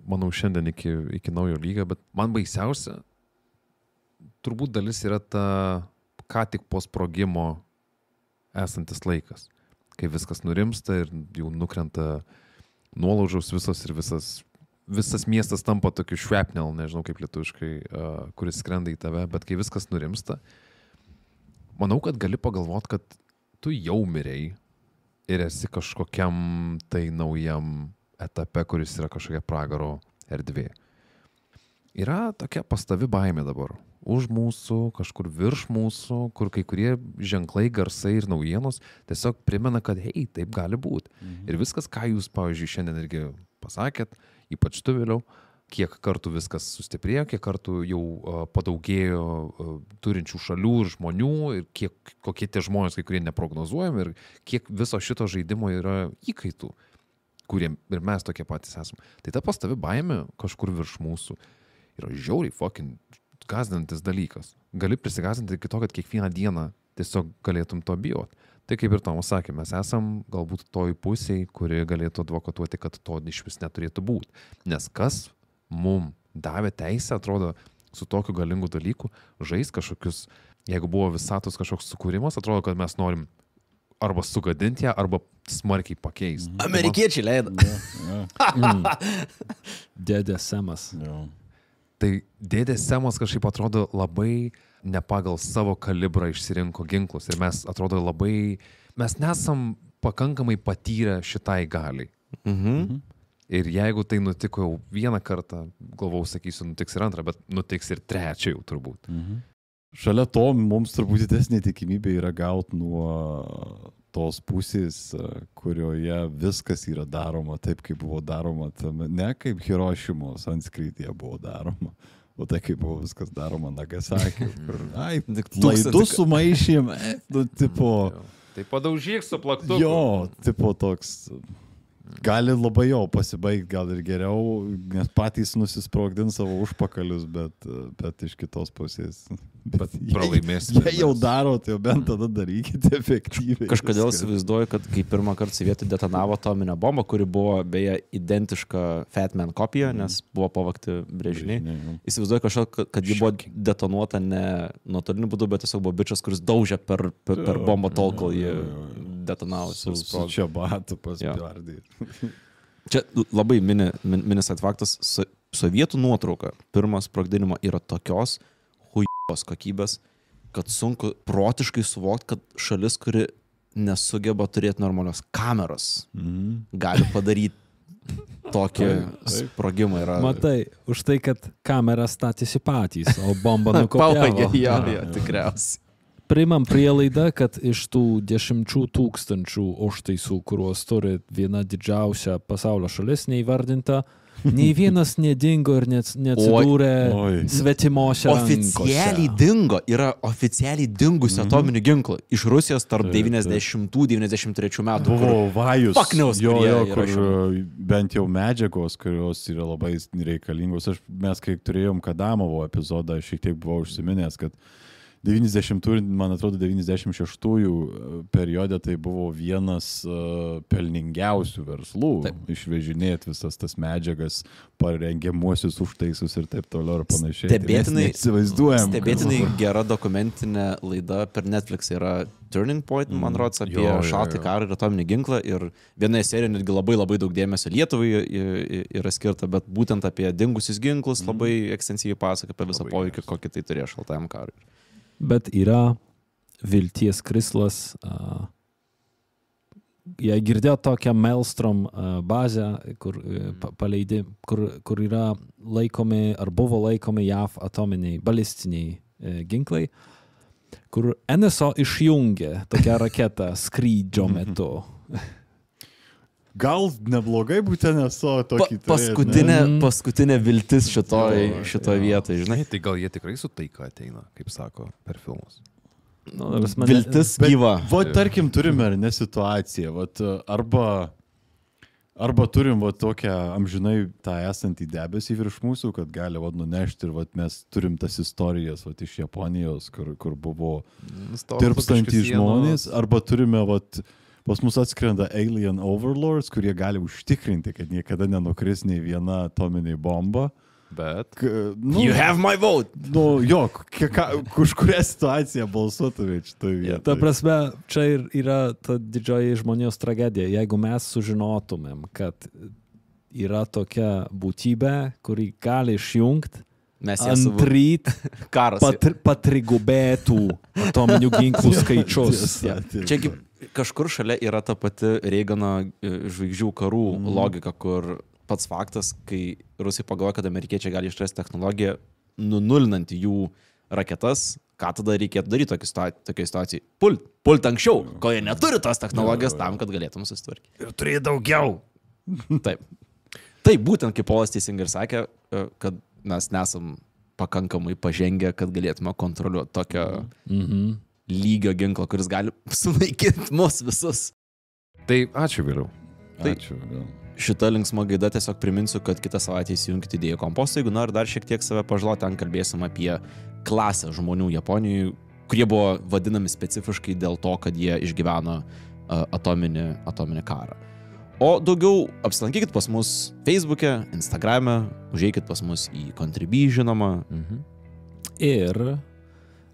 Speaker 2: manau, šiandien iki naujo lygio, bet man baisiausia, turbūt dalis yra ta, ką tik po sprogimo esantis laikas, kai viskas nurimsta ir jau nukrenta nuolaužos visos ir visas miestas tampa tokiu švepnel, nežinau kaip lietuviškai, kuris skrenda į tave, bet kai viskas nurimsta, manau, kad gali pagalvoti, kad tu jau mirei ir esi kažkokiam tai naujam etape, kuris yra kažkokia pragaro erdvė. Yra tokia pastovi baimė dabar. Už mūsų, kažkur virš mūsų, kur kai kurie ženklai, garsai ir naujienos tiesiog primena, kad hei, taip gali būti. Ir viskas, ką jūs, pavyzdžiui, šiandien irgi pasakėt, ypač tu vėliau, kiek kartų viskas sustiprėjo, kiek kartų jau padaugėjo turinčių šalių ir žmonių, ir kokie tie žmonės, kai kurie neprognozuojami, ir kiek viso šito žaidimo yra įkaitų, kurie ir mes tokie patys esame. Tai ta pastovi baimė kažkur virš mūsų yra žiauriai fucking gąsdinantis dalykas. Gali prisigąsdinti iki to, kad kiekvieną dieną tiesiog galėtum to bijoti. Tai kaip ir Tomas sakė, mes esam galbūt toj pusėj, kuri galėtų advokatuoti, kad to iš vis neturėtų būti. Nes kas mum davė teisę, atrodo, su tokiu galingu dalyku, žais kažkokius, jeigu buvo visatos kažkoks sukūrimas, atrodo, kad mes norim arba sugadinti ją, arba smarkiai pakeisti.
Speaker 3: Amerikiečiai leido.
Speaker 4: Dėdė Semas.
Speaker 2: Tai dėdė Semas kažkaip atrodo labai ne pagal savo kalibrą išsirinko ginklus ir mes atrodo labai, mes nesam pakankamai patyrę šitai galiai. Ir jeigu tai nutiko jau vieną kartą, galvau, sakysiu, nutiks ir antrą, bet nutiks ir trečią jau turbūt.
Speaker 1: Šalia to mums turbūt didesnė tikimybė yra gauti nuo tos pusės, kurioje viskas yra daroma taip, kaip buvo daroma, ne kaip Hirošimos anskrityje buvo daroma, o tai kaip buvo viskas daroma Nagasaki. Laidus sumaišym, tipo...
Speaker 2: Tai padaužyk su plaktuku.
Speaker 1: Jo, tipo toks... gali labai jau pasibaigti, gal ir geriau, nes patys nusisprogdins savo užpakalius, bet iš kitos pusės.
Speaker 2: Bet pralaimės.
Speaker 1: Jei jau daro, tai jau bent tada darykite efektyviai.
Speaker 3: Kažkodėl įsivaizduoju, kad kai pirmą kartą sovietai detonavo atominę bombą, kuri buvo beje identiška Fat Man kopija, nes buvo pavogti brėžiniai. Įsivaizduoju kažką, kad ji buvo detonuota ne nuotoliniu būdu, bet tiesiog buvo bičas, kuris daužė per bombą tol, kol jį detonavo.
Speaker 1: Su čia batu pasipjardai.
Speaker 3: Čia labai minis atfaktas. Sovietų nuotrauka pirmas sprogdinimo yra tokios hujos kokybės, kad sunku protiškai suvokti, kad šalis, kuri nesugeba turėti normalios kameros, gali padaryti tokį sprogimą.
Speaker 4: Matai, už tai, kad kamera statėsi patys, o bomba nukopijavo.
Speaker 3: Jo, tikriausiai.
Speaker 4: Priimam prielaidą, kad iš tų 10 000 užtaisų, kuriuos turi viena didžiausia pasaulio šalis neįvardinta, nei vienas nedingo ir neatsidūrė svetimose rankose.
Speaker 3: Oficialiai dingo, yra oficialiai dingusi atominių ginklų iš Rusijos tarp 90-93 metų.
Speaker 1: Buvo vajus, kur
Speaker 3: įrašomi.
Speaker 1: bent jau medžiagos, kurios yra labai reikalingos. Mes, kai turėjom Kadamovo epizodą, šiek tiek buvau užsiminęs, kad 96-ųjų periode tai buvo vienas pelningiausių verslų. Išvežinėti visas tas medžiagas, parengiamuosius užtaisus ir taip toliau ir panašiai.
Speaker 3: Stebėtinai gera dokumentinė laida per Netflix yra Turning Point, man rodos, apie šaltąjį karą ir atominį ginklą. Ir vienoje serijoje netgi labai daug dėmesio Lietuvai yra skirta, bet būtent apie dingusius ginklus labai ekstensyviai pasaka apie visą poveikį, kokį tai turėjo šaltajam karui.
Speaker 4: Bet yra vilties krislas. Jei girdėjo tokią Maelstrom bazę, kur yra laikomi ar buvo laikomi JAV atominiai balistiniai ginklai, kur NSO išjungė tokią raketą skrydžio metu.
Speaker 1: Gal neblogai būtų NSO tokį
Speaker 3: paskutinė viltis šitoj vietoje, žinai?
Speaker 2: Tai gal jie tikrai su taika ateina, kaip sako, per filmus.
Speaker 3: Viltis gyva.
Speaker 1: Tarkim, turime ne situaciją, arba turim tokią amžinai tą esantį debesį virš mūsų, kad gali nunešti ir mes turim tas istorijas iš Japonijos, kur buvo tirpstantys žmonės, arba turime pas mus atskrenda alien overlords, kurie gali užtikrinti, kad niekada nenukris nei viena atominė bomba.
Speaker 2: Bet...
Speaker 3: You have my vote!
Speaker 1: Už kurią situaciją balsuotumėt šitoj vietoj.
Speaker 4: Ta prasme, čia yra ta didžioji žmonijos tragedija. Jeigu mes sužinotumėm, kad yra tokia būtybė, kuri gali išjungti, antryt patrigubėtų atominių ginklų skaičius.
Speaker 3: Čiagi kažkur šalia yra ta pati Reigano žvaigždžių karų logika, kur pats faktas, kai Rusai pagalvoja, kad amerikiečiai gali išrasti technologiją nunulinantį jų raketas, ką tada reikėtų daryti tokiai situacijai? Pult anksčiau, ko jie neturi tos technologijos tam, kad galėtum susitvarkyti.
Speaker 2: Ir turėjo daugiau.
Speaker 3: Taip. Taip, būtent kaip Polas teisingai ir sakė, kad mes nesam pakankamai pažengę, kad galėtume kontroliuoti tokio lygio ginklo, kuris gali sunaikinti mus visus.
Speaker 2: Tai ačiū vėliau.
Speaker 1: Ačiū.
Speaker 3: Šita linksma gaida tiesiog priminsiu, kad kitą savaitę įsijunkite Idėjų kompostą. Jeigu nori dar šiek tiek save pažloti, ten kalbėsim apie klasę žmonių Japonijoje, kurie buvo vadinami specifiškai dėl to, kad jie išgyveno atominį karą. O daugiau apsilankykit pas mus Facebook'e, Instagram'e, užeikit pas mus į Contribui, žinoma.
Speaker 4: Ir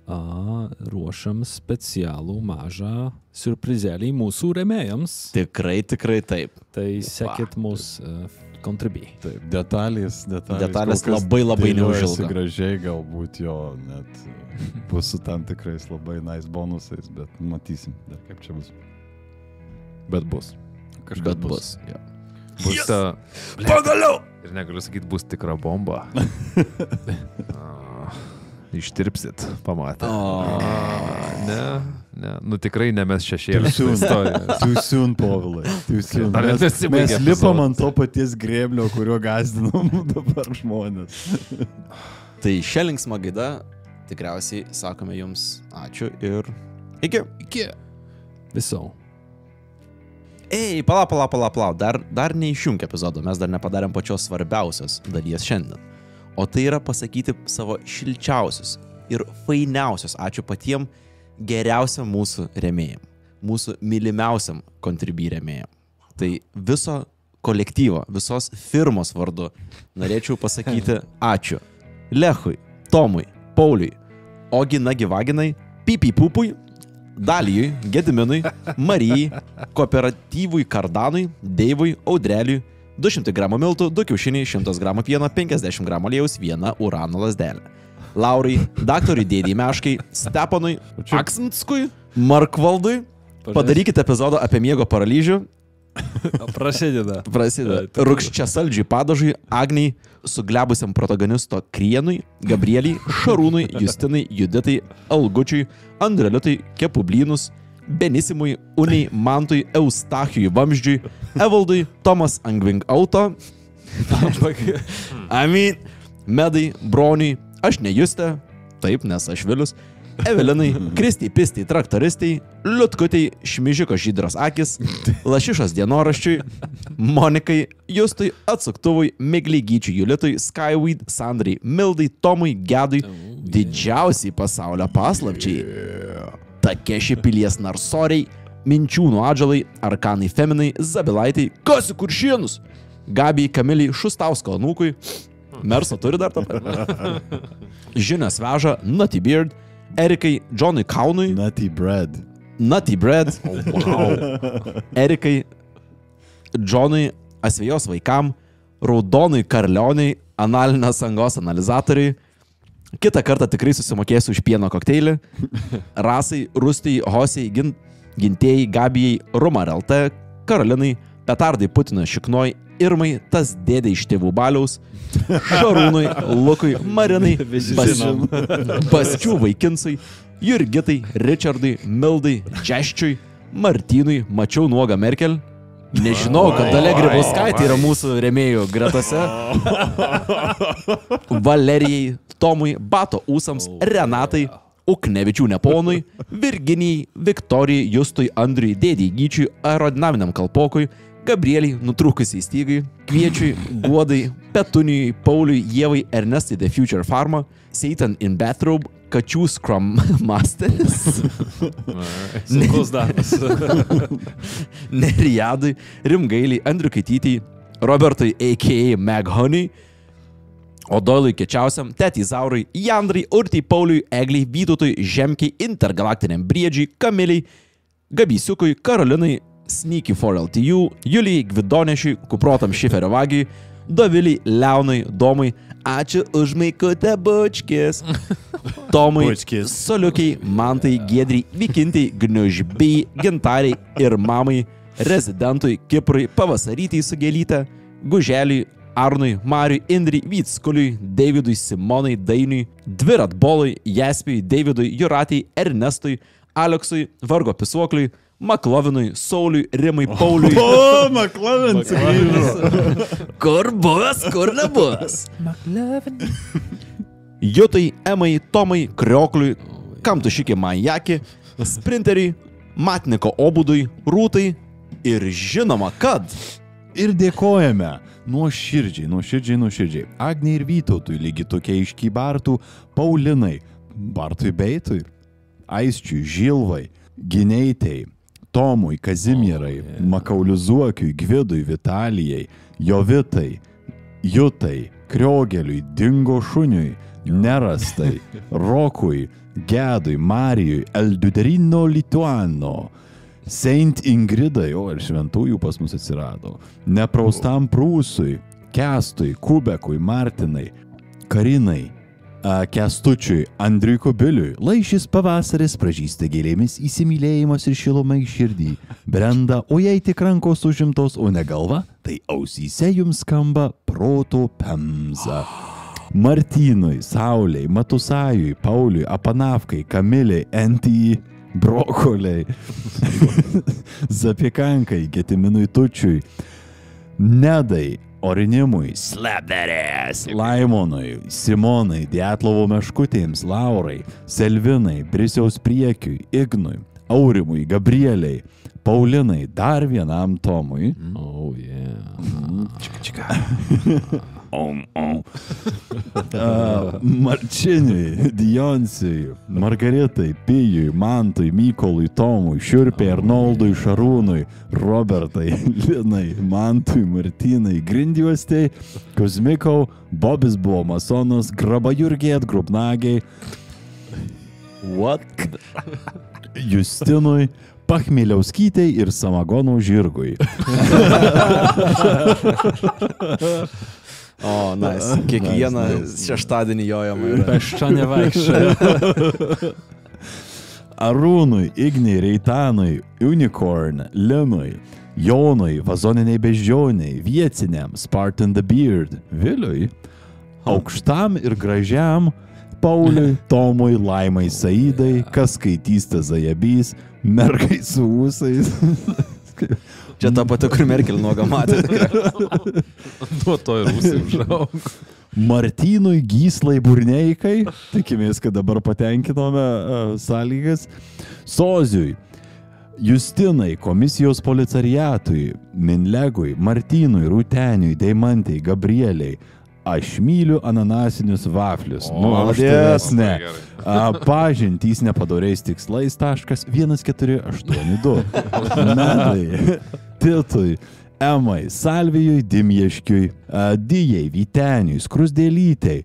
Speaker 4: ruošiam specialų mažą siurprizėlį mūsų rėmėjams.
Speaker 3: Tikrai taip.
Speaker 4: Tai sekit mūsų Contribui.
Speaker 1: Taip, detalės
Speaker 3: labai neužilgo.
Speaker 1: Gražiai galbūt jo net bus su tam tikrais labai nice bonusais, bet matysim, dar kaip čia bus.
Speaker 2: Bet bus.
Speaker 3: Kažkas bus. Jo.
Speaker 2: Bus
Speaker 3: Pagaliau!
Speaker 2: Ir negaliu sakyti, bus tikra bomba. Ištirpsit, pamatę. Ne. Nu tikrai ne mes šešėlis.
Speaker 1: Too soon, Povilai. Mes lipam ant to paties grėblio, kurio gąsdinom dabar žmonės.
Speaker 3: Tai šią linksmą gaidą tikriausiai sakome jums ačiū ir iki.
Speaker 4: Viso.
Speaker 3: Ei, pala, dar neišjunk epizodo, mes dar nepadarėm pačios svarbiausios dalies šiandien. O tai yra pasakyti savo šilčiausius ir fainiausius ačiū patiem geriausiam mūsų rėmėjim, mūsų mylimiausiam Contribui rėmėjim. Tai viso kolektyvo, visos firmos vardu norėčiau pasakyti ačiū Lechui, Tomui, Pauliui, Oginagi Vaginai, Pipi Pupui, Dalijui, Gediminui, Marijai, Kooperatyvui Kardanui, Deivui, Audreliui, 200 gramų miltų, 2 kiaušiniai, 100 gramų pieno, 50 gramų aliejaus, 1 urano lazdelė. Laurai, daktarui Dėdei Meškai, Stepanui, Aksinskui, Markvaldui. Padarykite epizodą apie miego paralyžių.
Speaker 4: Prasideda.
Speaker 3: Rūgščia saldžiui padažui, Agniai, suglebusiam protagonisto Krienui, Gabrieliai, Šarūnui, Justinai, Juditai, Algučiui, Andreliutai, Kepublynus, Benisimui, Uniai, Mantui, Eustachijui Vamždžiui, Evaldui, Tomas Angving Auto, Amin, Medai, Broniui, aš ne Justė, taip, nes aš Vilius, Evelinai, Kristiai Pistai Traktoristai, Liutkutei, Šmižiko Žydros akis, Lašišos dienoraščiui, Monikai, Justui, Atsuktuvui, Migliai Gyčiui Julitui, Skyweed, Sandrai, Mildai, Tomui, Gedui, didžiausiai pasaulio paslapčiai, Takeši Pilies Narsoriai, Minčiūnų Adžalai, Arkanai Feminai, Zabilaitai, Kasi Kuršienus, Gabijai Kamiliai, Šustausko anūkui, Merso turi dar tą? Žinias veža, Nutty Beard, Erikai, Johnui Kaunui.
Speaker 1: Nutty Bread.
Speaker 3: Oh, wow. Erikai, Johnui, Asvejos vaikam, Raudonui Karlioniai, Analinės angos analizatoriui. Kitą kartą tikrai susimokėsiu už pieno kokteilį. Rasai, Rustijai, Hosiai, Gintėjai, Gabijai, Rumar LT, Karolinai, Petardai Putino Šiknoj, Irmai, tas dėdė iš tėvų baliaus, Šarūnui, Lukui, Marinai, Basčių vaikinsui, Jurgitai, Richardui, Mildai, Džeščiui, Martynui, mačiau nuogą Merkel. Nežinau, kad Dalia Grybauskaitė yra mūsų rėmėjų gretose. Valerijai, Tomui, Bato ūsams, Renatai, Uknevičių Neponui, Virginijai, Viktorijai, Justui, Andriui, Dėdei Gyčiui, aerodinaminiam Kalpokui, Gabrieliai, nutrūkusiai Stygai, Kviečiui, Guodai, Petunijui, Pauliui, Ievai, Ernestai The Future Pharma, Satan in Bathrobe, Kačių Scrum Masteris,
Speaker 4: Sunkus darbas.
Speaker 3: Nerijadui, Rimgailiai, Andriu Kaitytei, Robertui a.k.a. Maghoney, Odoilui Kečiausiam, Tetį Zaurai, Jandrai, Urtai, Pauliui, Egliai, Vytautui, Žemkiai, Intergalaktiniam Briedžiai, Kamiliai, Gabysiukui, Karolinai, Sneaky for LTU, Julijai Gvidonešiui, Kuprotam Šiferio Vagiui, Doviliai, Leonai, Domui, ačiū už maikutę bučkis, Tomui, Soliukiai, Mantai, Giedriai, Vikintai, Gniužbiai, Gintariai ir mamai, Rezidentui, Kiprui, Pavasarytei su gėlyte, Guželiui, Arnui, Mariui, Indriai, Vytskuliui, Davidui, Simonai, Dainiui, Dviratbolui, Jaspiui, Davidui, Juratei, Ernestui, Aleksui, Vargo Pisuokliui, Maklovinui, Sauliui, Rimai, Pauliui.
Speaker 1: O, Maklovin sugrįžo.
Speaker 3: Kur buvęs, kur nebuvęs. Jutai, Emai, Tomai, Kriokliui, Kamtušikė Majaki, Sprinteriui, Matniko Obudui, Rūtai ir žinoma, kad...
Speaker 1: Ir dėkojame nuoširdžiai. Agnei ir Vytautui, lygi tokie iš Kybartų, Paulinai, Bartui Beitui, Aisčiui, Žilvai, Gineitei, Tomui, Kazimierai, Makauliu Zuokiui, Gvidui, Vitalijai, Jovitai, Jutai, Kriogeliui, Dingo šuniui, Nerastai, Rokui, Gedui, Marijui, Elduderino Lituano, Saint Ingridai, ir šventųjų pas mus atsirado, Nepraustam Prūsui, Kestui, Kubekui, Martinai, Karinai, Kestučiui, Andriui Kubiliui, lai šis pavasaris pražįsta gėlėmis įsimylėjimas ir šilumai širdį. Brenda, o jei tik rankos užimtos, o ne galva, tai ausyse jums skamba Proto Pemza. Martynui, Sauliai, Matusajui, Pauliui, Apanavkai, Kamiliai, Entijai, Brokoliai, Zapiekankai, Getiminui Tučiui, Nedai, Orinimui, Slapdarės, Laimonui, Simonai, Dietlovo Meškutėms, Laurai, Selvinai, Brisiaus Priekiui, Ignui, Aurimui, Gabrieliai, Paulinai, dar vienam Tomui.
Speaker 4: Oh, yeah.
Speaker 1: Marčiniui, Dionsijui, Margaritai, Pijui, Mantui, Mykolui, Tomui, Šiurpiai, Arnoldui, Šarūnui, Robertai, Linai, Mantui, Martynai, Grindiuostei, Kuzmikau, Bobis buvo masonas, Grabajurgiai, Grubnagiai, Justinui, Pachmieliauskytei ir Samagonų žirgui.
Speaker 3: O, nice. Kiekvieną šeštadienį jojama yra.
Speaker 4: Peščia nevaikščia.
Speaker 1: Arūnui, Ignei, Reitanui, Unicorn, Linui, Jonui, Vazoniniai beždžioniai, Vietiniam, Spartan the Beard, Viliui, Aukštam ir gražiam, Pauliui, Tomui, Laimai, Saidai, kas skaitys tas Zajabys, mergai su ūsais.
Speaker 3: Čia ta pati, kur Merkel nuoga matė.
Speaker 2: Nuo to ir ūsai užaug.
Speaker 1: Martynui, Gyslai, Burneikai, tikimės, kad dabar patenkinome sąlygas. Soziui, Justinai, Komisijos policariatui, Minlegui, Martynui, Rūteniui, Deimantai, Gabrieliai. Aš myliu ananasinius vaflius. Aš tavęs ne. Pažintys nepadoriais tikslais .14882. Medai, Titui, Emai, Salvijui, Dimješkiui, Dijai, Vyteniui, Skrusdėlytei,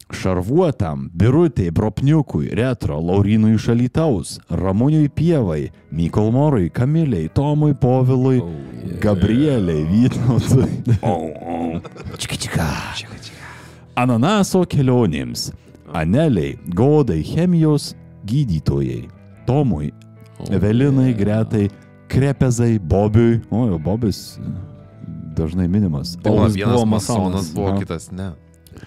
Speaker 1: Šarvuotam, Birutei, Bropniukui, Retro, Laurinui iš Alytaus, Ramūniui Pievai, Mykolmorui, Kamiliai, Tomui, Povilui, Gabrieliai, Vytautui, Ananaso kelionėms, Aneliai, Godai, Chemijos gydytojai, Tomui, Evelinai, Gretai, Krepezai, Bobiui, o Bobis dažnai minimas.
Speaker 2: Bobis buvo masonas, buvo kitas, ne.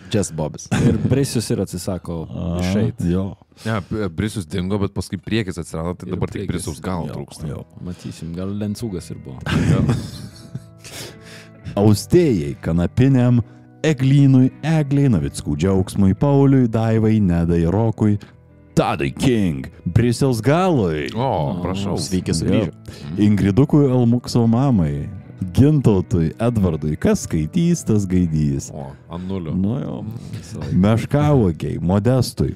Speaker 3: Just Bobis.
Speaker 4: Ir Brisius ir atsisako išeiti.
Speaker 1: Jo.
Speaker 2: Ne, Brisius dingo, bet paskui priekis atsirado, tai dabar tik Brisiaus gal trūksta.
Speaker 1: Jo.
Speaker 4: Matysim, gal Lencūgas ir buvo.
Speaker 1: Austėjai, Kanapiniam, Eglynui, Egliai, Navickų džiaugsmui, Pauliui, Daivai, Nedai, Rokui, Tadai King, Brisiaus galui.
Speaker 2: O, prašau.
Speaker 3: Sveiki sugrįžę.
Speaker 1: Ingridukui Almukso mamai, Gintautui, Edvardui, kas skaitys, tas gaidys.
Speaker 2: O, ant nulio.
Speaker 1: Nu jo. Meškavogiai, Modestui,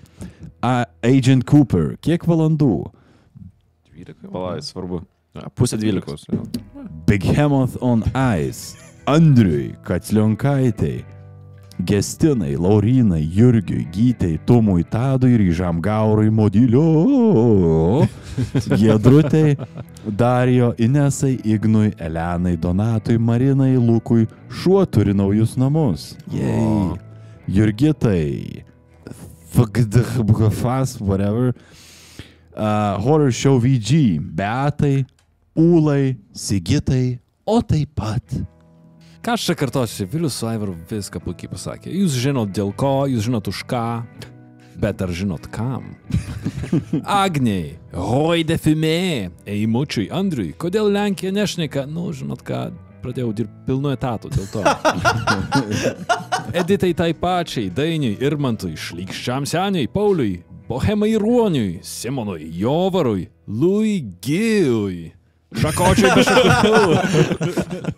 Speaker 1: Agent Cooper, kiek valandų?
Speaker 2: 12.
Speaker 3: Palai, svarbu. Pusė 12.
Speaker 1: Big Hemoth on Ice, Andriui, Kaclionkaitai, Gestinai, Laurinai, Jurgiui, Gytei, Tumui, Tadui, Ryžam Gaurui, Modilio, Giedrutei, Darijo, Inesai, Ignui, Elenai, Donatui, Marinai, Lukui, šuo turi naujus namus. Jei. Jurgitai, Fas, whatever, Horror Show VG, Beatai, Ūlai, Sigitai, o taip pat.
Speaker 4: Ką aš čia kartosiu, Vilius su Aivaru viską puikiai pasakė. Jūs žinot dėl ko, jūs žinot už ką, bet ar žinot kam? Agniai, Roi de Fumé, Eimučiui, Andriui, kodėl Lenkija nešneka? Nu, žinot ką, pradėjau dirbti pilnu etatu dėl to. Editai tai pačiai, Dainiui, Irmantui, Šlykščiam seniui, Pauliui, Bohemai Ruoniui, Simonui, Jovarui, Luigijui, Šakočiui be šakų.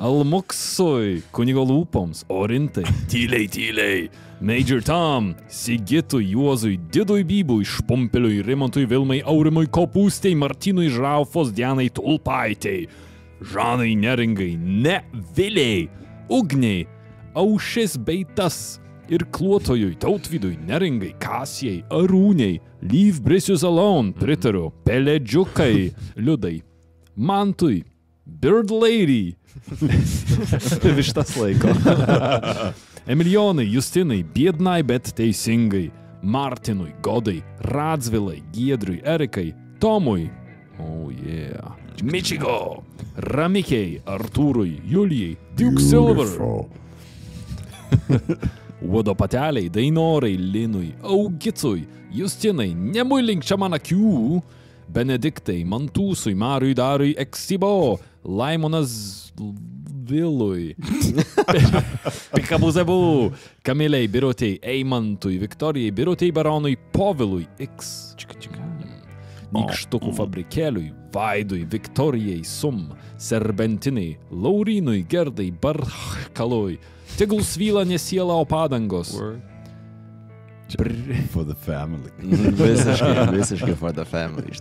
Speaker 4: Almuksui, kunigo lūpoms, Orintai, tyliai, Major Tom, Sigitui, Juozui, Didui Bybui, Špumpeliui, Rimantui, Vilmai, Aurimui, Kopūstei, Martynui, Žraufos, Dianai, Tulpaitei, Žanai, Neringai, Neviliai, Ugniai, Aušis bei tas ir Kluotojui, Tautvydui, Neringai, Kasijai, Arūniai, Leave Brisius Alone, pritariu, Peledžiukai, Liudai, Mantui, Bird Lady, vištas laiko, Emilionai, Justinai, Biednai, bet teisingai, Martinui, Godai, Radzvilai, Giedriui, Erikai, Tomui, oh yeah, Mičigo, Ramikiai, Artūrui, Julijai, Duke Silver, Uodo pateliai, Dainorai, Linui, Augicui, Justinai, nemuilink čia man akių, Benediktai, Mantūsui, Mariui, Darui, Eksibo, Laimonas Vilui, Pikabuzebu, Kamiliai, Birutei, Eimantui, Viktorijai, Birutei, Baronui, Povilui, X, Nykštukų fabrikėliui, Vaidui, Viktorijai, Sum, Serbentinai, Laurinui, Gerdai, Barkalui. Tegul svyla nesiela, o padangos.
Speaker 1: For the family.
Speaker 3: Visiškai for the family.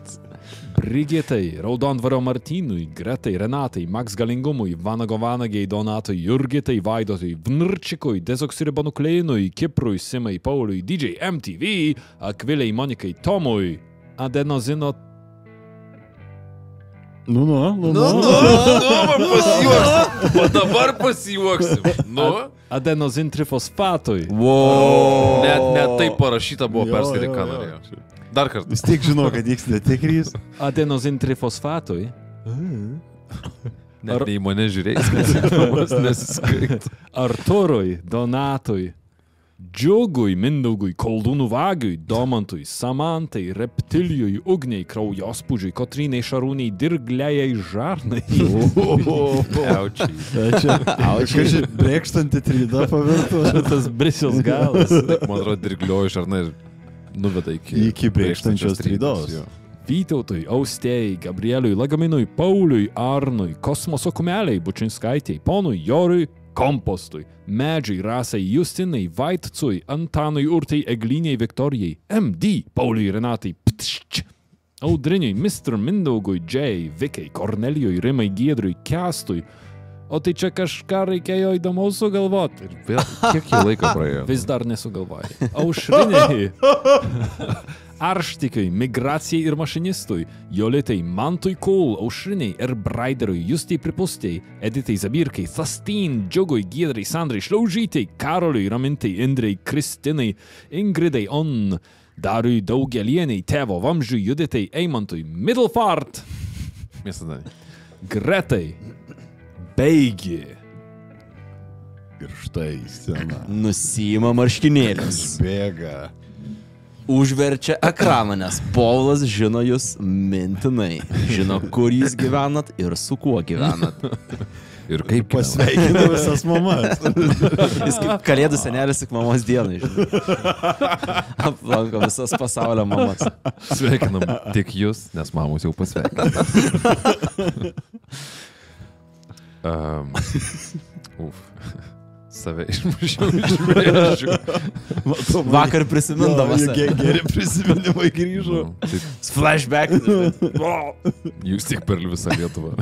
Speaker 4: Brigitai, Raudondvario Martynui, Gretai, Renatai, Max Galingumui, Vanago Vanagiai, Donatui, Jurgitai, Vaidotui, Vnurčikui, Dezoksiribonukleinui, Kiprui, Simai, Pauliui, DJ MTV, Akviliai, Monikai, Tomui, Adenozino.
Speaker 2: Pasijuoksim. O dabar pasijuoksim.
Speaker 4: Adenozintrifosfatui.
Speaker 3: Wow.
Speaker 2: Net taip parašyta buvo perskaityti, ką norėjau. Dar kartą.
Speaker 1: Vis tiek žinau, kad X netikrys.
Speaker 4: Adenozintrifosfatui.
Speaker 2: Net į mane žiūrėjus, nesiskait.
Speaker 4: Arturui, Donatui, Džiugui, Mindaugui, Koldūnų Vagiui, Domantui, Samantai, Reptilijui, Ugniai, Kraujospūdžiui, Kotrynai, Šarūniai, Dirgliai, Žarnai.
Speaker 2: Aučiai.
Speaker 1: Aučiai. Brėkštanti tryda pavirto.
Speaker 4: Tas Brisijos galas.
Speaker 2: Man atrodo, Dirglioji Žarnai nuveda
Speaker 1: iki brėkštančios trydos.
Speaker 4: Vytautui, Austėjai, Gabrieliui, Lagaminui, Pauliui, Arnui, Kosmoso kumeliai, Bučinskaitei, Ponui, Jorui, Kompostui, Medžiai, Rasai, Justinai, Vaitcui, Antanui, Urtai, Egliniai, Viktorijai, MD, Pauliui, Renatai, Ptšč, Audriniui, Mr. Mindaugui, Jay, Vikai, Kornelijui, Rimai, Giedrui, Kestui. O tai čia kažką reikėjo įdomaus sugalvoti.
Speaker 2: Ir vėl, kiek jau laiko praėjo?
Speaker 4: Vis dar nesugalvojai. Aušriniai, Arštikiui, Migracijai ir mašinistui, Jolitai, Mantui Kul, Aušriniai ir Braiderui, Justai Pripustiai, Editai Zabirkai, Thastin, Džiugui, Giedrai, Sandrai, Šliaužytai, Karoliui, Ramintai, Indrai, Kristinai, Ingridai, On, Dariui, Daugelieniai, Tevo, Vamžiui, Juditai, Eimantui, Middlefart, Gretai, Beigi.
Speaker 1: Ir štai scena.
Speaker 3: Nusima marškinėlius.
Speaker 1: Bėga.
Speaker 3: Užverčia ekraną, nes Povilas žino jūs mintinai. Žino, kur jūs gyvenat ir su kuo gyvenat.
Speaker 2: Ir kaip
Speaker 1: pasveikina visas mamas.
Speaker 3: Jis kaip kalėdų senelis tik mamos dienai, žinai. Aplanko visas pasaulio mamas.
Speaker 2: Sveikinam tik jūs, nes mamos jau pasveikina. Save išmušiau iš vėžių.
Speaker 3: Vakar prisimindamas.
Speaker 1: Geri prisiminimai grįžo.
Speaker 3: Flashback.
Speaker 2: Jūs tik per visą Lietuvą.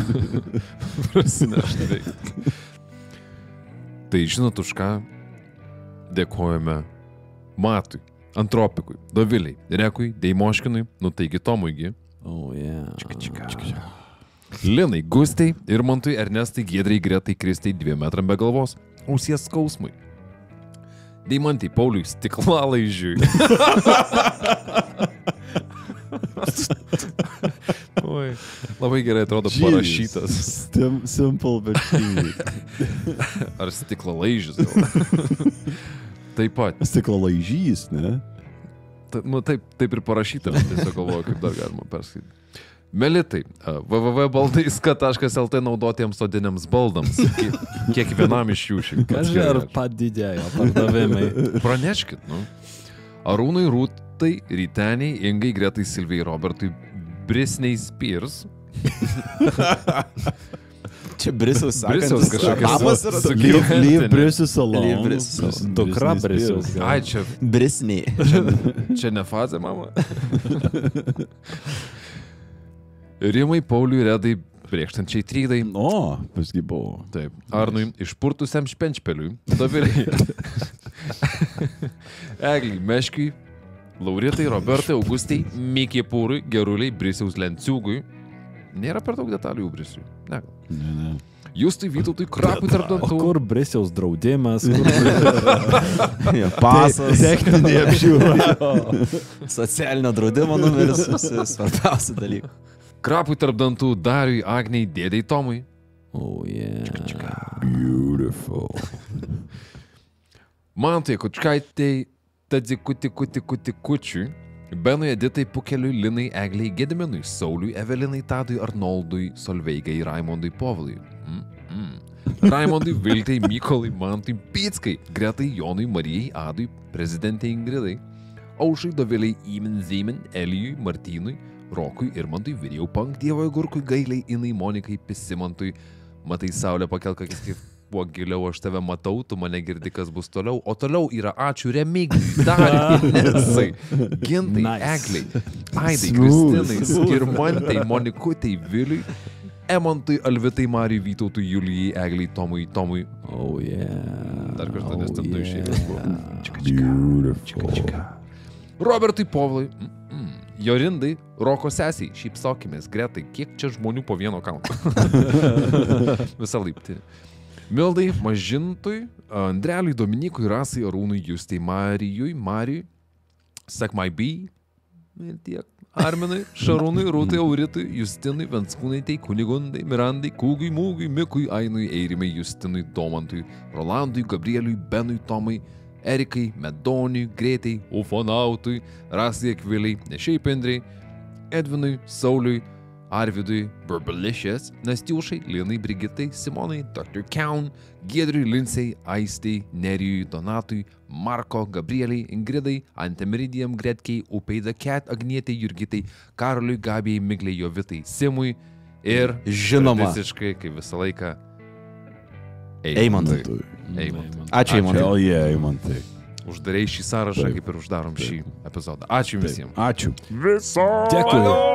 Speaker 2: Prasinešti veikti. Tai žinot už ką dėkojame Matui, Antropikui, Doviliai, Rekui, Deimoškinui, taigi Tomuigi. Linai, Gustei, Irmantui, Ernestai, Giedrai, Gretai, Kristai, 2 metram be galvos, ausies skausmui. Deimantai, Pauliui, Stiklalaižiui. Oi, labai gerai atrodo parašytas.
Speaker 1: Simple, bet
Speaker 2: Ar Stiklalaižis gal? Taip pat.
Speaker 1: Stiklalaižys, ne?
Speaker 2: Taip ir parašyta, tiesiog galvoju, kaip dar galima perskaityti. Melitai, www.baldaiska.lt naudotiems sodiniams baldams. Kiekvienam iš jų šį.
Speaker 4: Kažkai ar padidėjo pardavimai.
Speaker 2: Praneškit, Arūnui, Rūtai, Ryteniai, Ingai, Gretai, Silvijai, Robertui, Brisnei Spears.
Speaker 3: Čia Brisiaus sakantis.
Speaker 2: kažkokias.
Speaker 1: Leave Brisius alone.
Speaker 4: Dukra Brisiaus.
Speaker 2: Ai, čia
Speaker 3: Brisnei.
Speaker 2: Čia ne fazė, mama. Rimai, Pauliui, Redai, Brėkštančiai trydai.
Speaker 1: O, pasgi buvo.
Speaker 2: Taip. Arnui, išpurtusiam špenčpeliui. Doviliai. Egliai, Meškiui, Lauritai, Robertai, Augustai, Mikė Pūrui, Geruliai, Brisiaus Lenciūgui. Nėra per daug detalių jų Brisiui.
Speaker 1: Ne.
Speaker 2: Justui, Vytautui, Krapui tarp dantų.
Speaker 4: O kur Brisiaus draudimas?
Speaker 3: Pasas.
Speaker 1: Techninė apžiūra.
Speaker 3: Socialinio draudimo numeris. Svarbiausi dalykai.
Speaker 2: Krapui tarp dantų, Dariui, Agniai, Dėdei Tomui.
Speaker 1: Beautiful.
Speaker 2: Mantai, Kučkaitei, Tadzikutikučiui, Benui, Editai, Pukeliui, Linai, Egliai, Gediminui, Sauliui, Evelinai, Tadui, Arnoldui, Solveigai, Raimondui, Povilui. Raimondui, Viltai, Mykolai, Mantui, Pickai, Gretai, Jonui, Marijai, Adui, Prezidentai Ingridai, Aušai, Doviliai, Įmin, Zeimin, Elijui, Martynui, Rokui, Irmantui, Video Punk, Dievo Gurkui, Gailiai, Inai, Monikai, Pisimantui, Matai Saulė, pakelk akis, kaip kuo giliau aš tave matau, tu mane girdi, kas bus toliau. O toliau yra ačiū Remigijui, Dariui, Inesai, Gintai, Egliai, Aidai, Kristinai, Skirmantai, Monikutai, Viliui, Emantui, Alvitai, Marijai, Vytautui, Julijai, Egliai, Tomui.
Speaker 3: Oh, yeah.
Speaker 2: Dar kartą nestamdu išėjęs buvo.
Speaker 1: Beautiful.
Speaker 2: Robertui, Povilai, Jorindai, Roko sesiai, šypsokimės, Gretai, kiek čia žmonių po vieno kalno. Visa laiptinė. Mildai, Mažintui, Andreliui, Dominikui, Rasai, Arūnui, Justai, Marijui, Sekmai B, ir tiek. Arminai, Šarūnui, Rūtai, Auritui, Justinui, Venskūnaitei, Kunigundai, Mirandai, Kūgui, Mūgui, Mikui, Ainui, Eirimai, Justinui, Domantui, Rolandui, Gabrieliui, Benui, Tomai, Erikai, Medoniui, Greitai, Ufonautui, Rasai, Akviliai, Nešiai Pendriai, Edvinui, Sauliui, Arvidui, Burbalicious, Nastiušai, Linai, Brigitai, Simonai, Dr. Kaun, Giedriui, Linsei, Aistei, Nerijui, Donatui, Marko, Gabrieliai, Ingridai, Antemiridiam, Gretkiai, Upei, The Cat, Agnietei, Jurgitai, Karoliui, Gabijai, Miglei, Jovitai, Simui ir,
Speaker 3: žinoma,
Speaker 2: visiškai, kaip visą laiką,
Speaker 3: Eimantai. Ačiū, Eimantai.
Speaker 1: O jie, Eimantai.
Speaker 2: Uždarei šį sąrašą, kaip ir uždarom šį epizodą. Ačiū visiems.
Speaker 1: Ačiū.
Speaker 4: Dėkui.